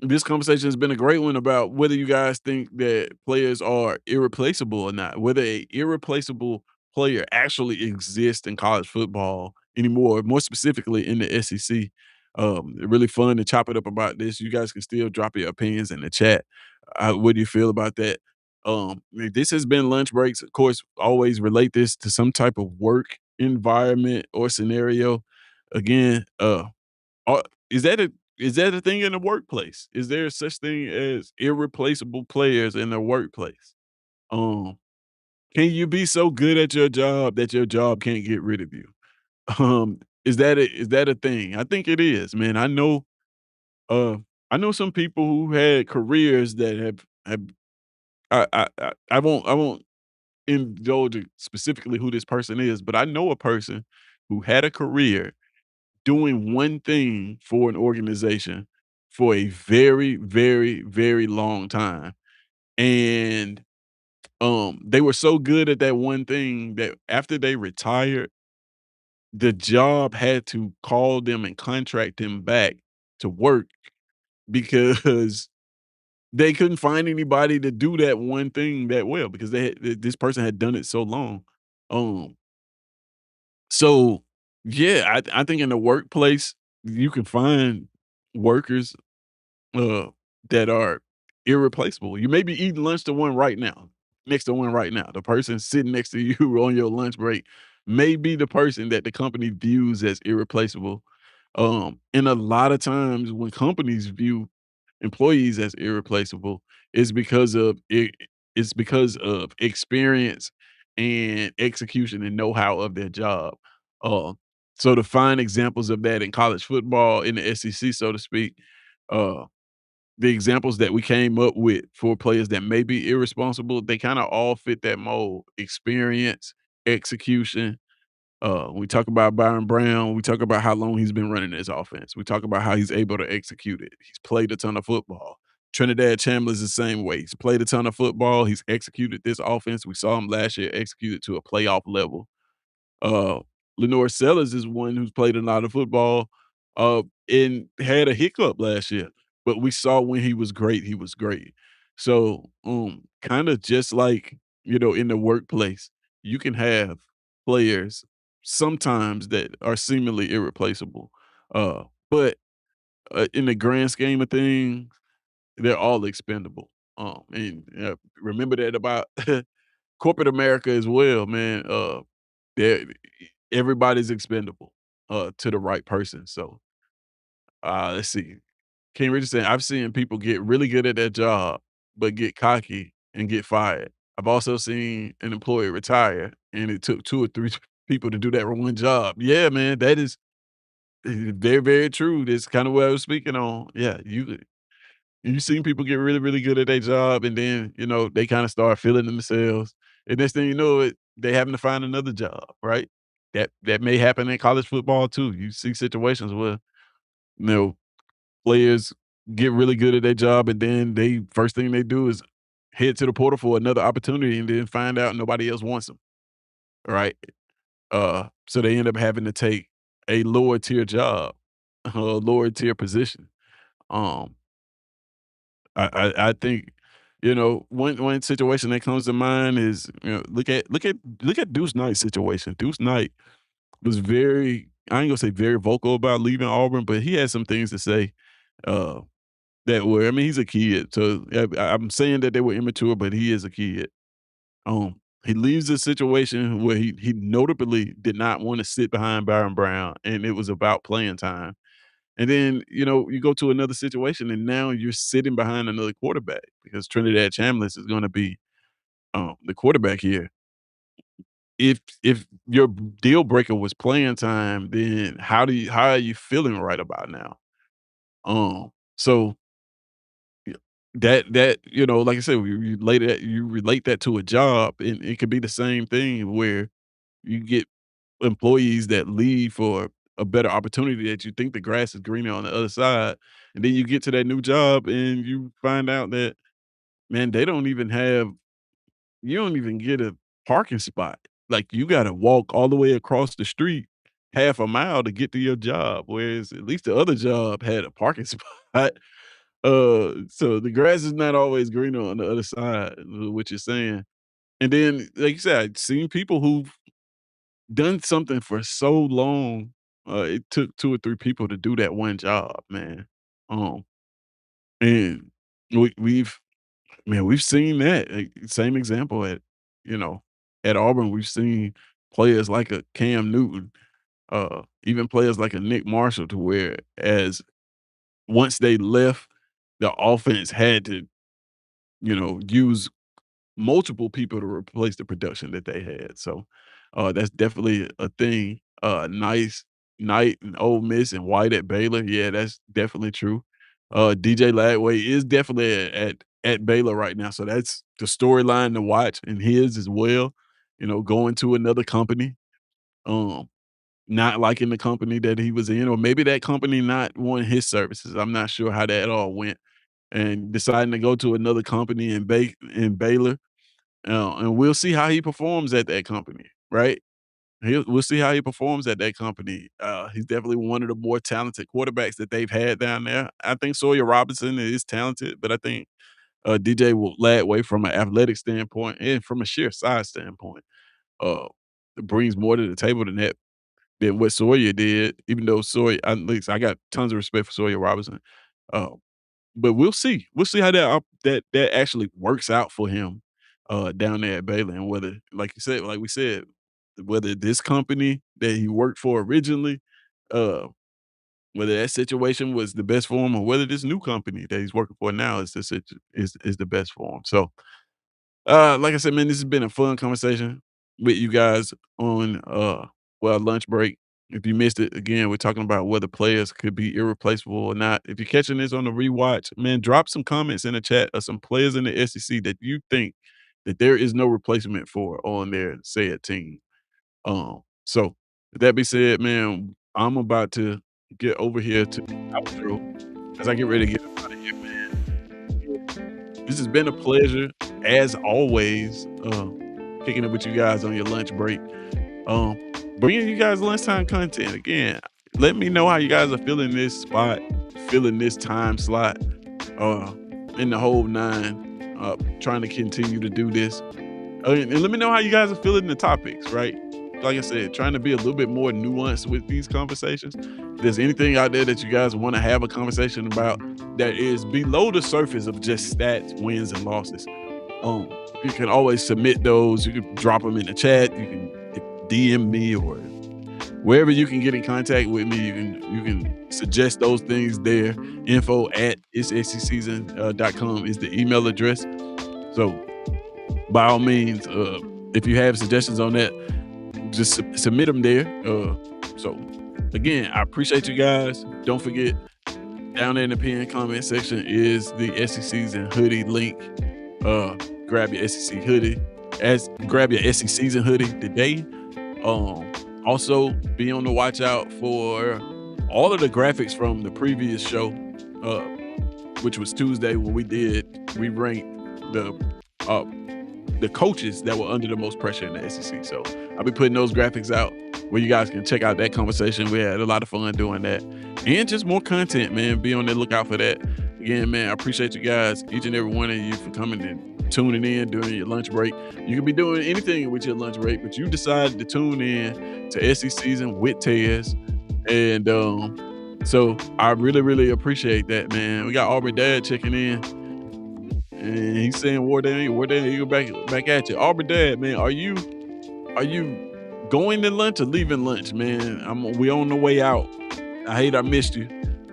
S1: this conversation has been a great one about whether you guys think that players are irreplaceable or not, whether a irreplaceable player actually exists in college football anymore, more specifically in the SEC. Really fun to chop it up about this. You guys can still drop your opinions in the chat. What do you feel about that? This has been lunch breaks. Of course, always relate this to some type of work environment or scenario. Again, are is that a thing in the workplace? Is there such thing as irreplaceable players in the workplace? Um, can you be so good at your job that your job can't get rid of you? Is that a thing? I think it is, man. Uh I know some people who had careers that have I won't indulge in specifically who this person is, but I know a person who had a career doing one thing for an organization for a very, very, very long time. And they were so good at that one thing that after they retired, the job had to call them and contract them back to work because they couldn't find anybody to do that one thing that well because this person had done it so long. Um so yeah, I think in the workplace you can find workers uh, that are irreplaceable. You may be eating lunch to one right now, next to one right now. The person sitting next to you on your lunch break may be the person that the company views as irreplaceable. And a lot of times when companies view employees as irreplaceable, it's because of it, it's because of experience and execution and know-how of their job. Uh, so to find examples of that in college football in the SEC, so to speak, uh, the examples that we came up with for players that may be irresponsible, they kinda all fit that mold. Experience, execution. We talk about Byron Brown, we talk about how long he's been running this offense. We talk about how he's able to execute it. He's played a ton of football. Trinidad Chandler's the same way. He's played a ton of football. He's executed this offense. We saw him last year execute it to a playoff level. Uh, Lenore Sellers is one who's played a lot of football, and had a hiccup last year, but we saw when he was great, he was great. So, kinda just like, in the workplace, you can have players sometimes that are seemingly irreplaceable, but, in the grand scheme of things, they're all expendable. Remember that about corporate America as well, man. There everybody's expendable, to the right person. So, let's see. King Richardson, I've seen people get really good at their job, but get cocky and get fired. I've also seen an employee retire, and it took 2 or 3 people to do that one job. Yeah, man, that is very, very true. That's kinda what I was speaking on. Yeah, you seen people get really, really good at their job, and then, they kinda start feeling themselves, and next thing you know it, they having to find another job, right? That may happen in college football too. You see situations where, you know, players get really good at their job, and then they first thing they do is head to the portal for another opportunity and then find out nobody else wants them, right? So they end up having to take a lower tier job, a lower tier position. Um I think, one situation that comes to mind is, look at Deuce Knight's situation. Deuce Knight was very I ain't gonna say very vocal about leaving Auburn, but he had some things to say, uh, that were I mean, he's a kid, so I'm saying that they were immature, but he is a kid. He leaves a situation where he notably did not wanna sit behind Byron Brown, and it was about playing time. And then, you go to another situation and now you're sitting behind another quarterback because Trinidad Chambliss is gonna be, the quarterback here. If your deal breaker was playing time, then how are you feeling right about now? So like I said, you relate that to a job, and it could be the same thing where you get employees that leave for a better opportunity that you think the grass is greener on the other side, and then you get to that new job and you find out that, man, you don't even get a parking spot. Like, you gotta walk all the way across the street half a mile to get to your job, whereas at least the other job had a parking spot. So the grass is not always greener on the other side, what you're saying. And then, like you said, I've seen people who've done something for so long, it took 2 or 3 people to do that one job, man. Um, and we've Man, we've seen that, same example you know, at Auburn, we've seen players like a Cam Newton, even players like a Nick Marshall to where as once they left, the offense had to, use multiple people to replace the production that they had. So, that's definitely a thing. Nice Knight and Ole Miss and White at Baylor. Yeah, that's definitely true. DJ Ladway is definitely at Baylor right now. So that's the storyline to watch and his as well. Going to another company, um, not liking the company that he was in, or maybe that company not wanting his services. I'm not sure how that all went. And deciding to go to another company in Baylor, and we'll see how he performs at that company, right? We'll see how he performs at that company. He's definitely one of the more talented quarterbacks that they've had down there. I think Sawyer Robinson is talented, but I think DJ will Ladway from an athletic standpoint and from a sheer size standpoint, uh, brings more to the table than what Sawyer did. Even though Sawyer, at least I got tons of respect for Sawyer Robinson. Uh, but we'll see. We'll see how that actually works out for him, down there at Baylor, and whether, like we said, whether this company that he worked for originally, uh, whether that situation was the best for him, or whether this new company that he's working for now is the best for him. So, like I said, man, this has been a fun conversation with you guys on lunch break. If you missed it, again, we're talking about whether players could be irreplaceable or not. If you're catching this on the rewatch, man, drop some comments in the chat of some players in the SEC that you think that there is no replacement for on their said team. So with that being said, man, I'm about to get over here to the outro as I get ready to get up out of here, man. This has been a pleasure, as always, kicking it with you guys on your lunch break. Um, Bringing you guys lunchtime content. Again, let me know how you guys are feeling this spot, feeling this time slot, uh, in the whole nine, trying to continue to do this. And let me know how you guys are feeling the topics, right? Like I said, trying to be a little bit more nuanced with these conversations. If there's anything out there that you guys want to have a conversation about that is below the surface of just stats, wins, and losses, um, you can always submit those. You can drop them in the chat. You can DM me, or wherever you can get in contact with me. You can suggest those things there. Info at SECZN.com is the email address. So by all means, if you have suggestions on that, just submit them there. So again, I appreciate you guys. Don't forget, down there in the pinned comment section is the SECZN hoodie link. Grab your SEC hoodie. Grab your SECZN hoodie today. Also be on the watch out for all of the graphics from the previous show, which was Tuesday, when we ranked the coaches that were under the most pressure in the SEC. So I'll be putting those graphics out where you guys can check out that conversation. We had a lot of fun doing that, and just more content, man. Be on the lookout for that. Again, man, I appreciate you guys, each and every one of you, for coming and tuning in during your lunch break. You could be doing anything with your lunch break, but you decided to tune in to SECZN with Tez. And so I really, really appreciate that, man. We got Aubrey Dad checking in, and he's saying, War Dad, you back at you. Aubrey Dad, man, are you going to lunch or leaving lunch, man? We on the way out. I hate I missed you.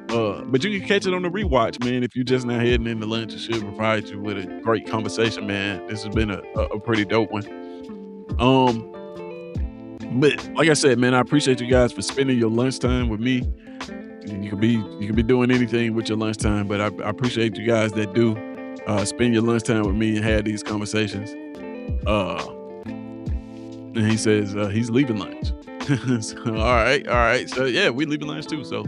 S1: But you can catch it on the rewatch, man. If you're just now heading into lunch, it should provide you with a great conversation, man. This has been a pretty dope one. But like I said, man, I appreciate you guys for spending your lunchtime with me. You could be doing anything with your lunchtime, but I appreciate you guys that do. spend your lunchtime with me and have these conversations. Uh, and he says he's leaving lunch. So, all right. So yeah, we leaving lunch too. So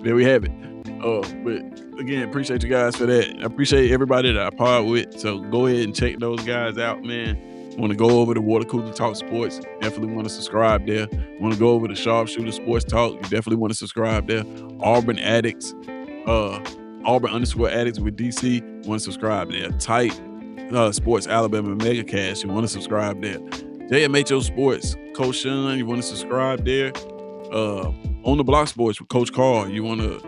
S1: there we have it. But again, appreciate you guys for that. I appreciate everybody that I part with. So go ahead and check those guys out, man. Want to go over to Water Cooler Talk Sports? Definitely want to subscribe there. Want to go over to Sharpshooter Sports Talk? You definitely want to subscribe there. Auburn Addicts, uh, Auburn_Addicts with DC. Want to subscribe there. Tight Sports Alabama Megacast. You want to subscribe there. JMHO Sports, Coach Sean. You want to subscribe there. On the Block Sports with Coach Carl. You want to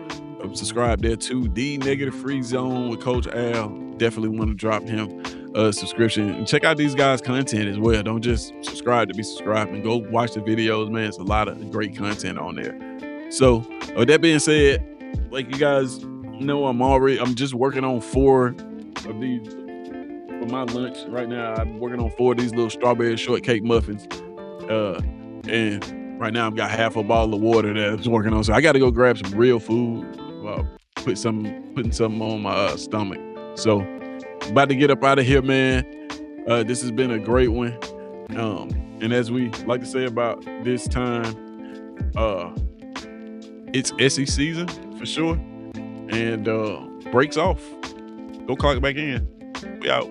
S1: subscribe there too. The Negative Free Zone with Coach Al. Definitely want to drop him a subscription and check out these guys' content as well. Don't just subscribe to be subscribing. Go watch the videos, man. It's a lot of great content on there. So with that being said, like you guys know, I'm just working on 4 of these for my lunch right now. I'm working on 4 of these little strawberry shortcake muffins. And right now I've got half a bottle of water that I'm working on. So I got to go grab some real food. Putting something on my stomach. So about to get up out of here, man. This has been a great one. And as we like to say about this time, it's SEC season for sure. And breaks off. Go clock back in. We out.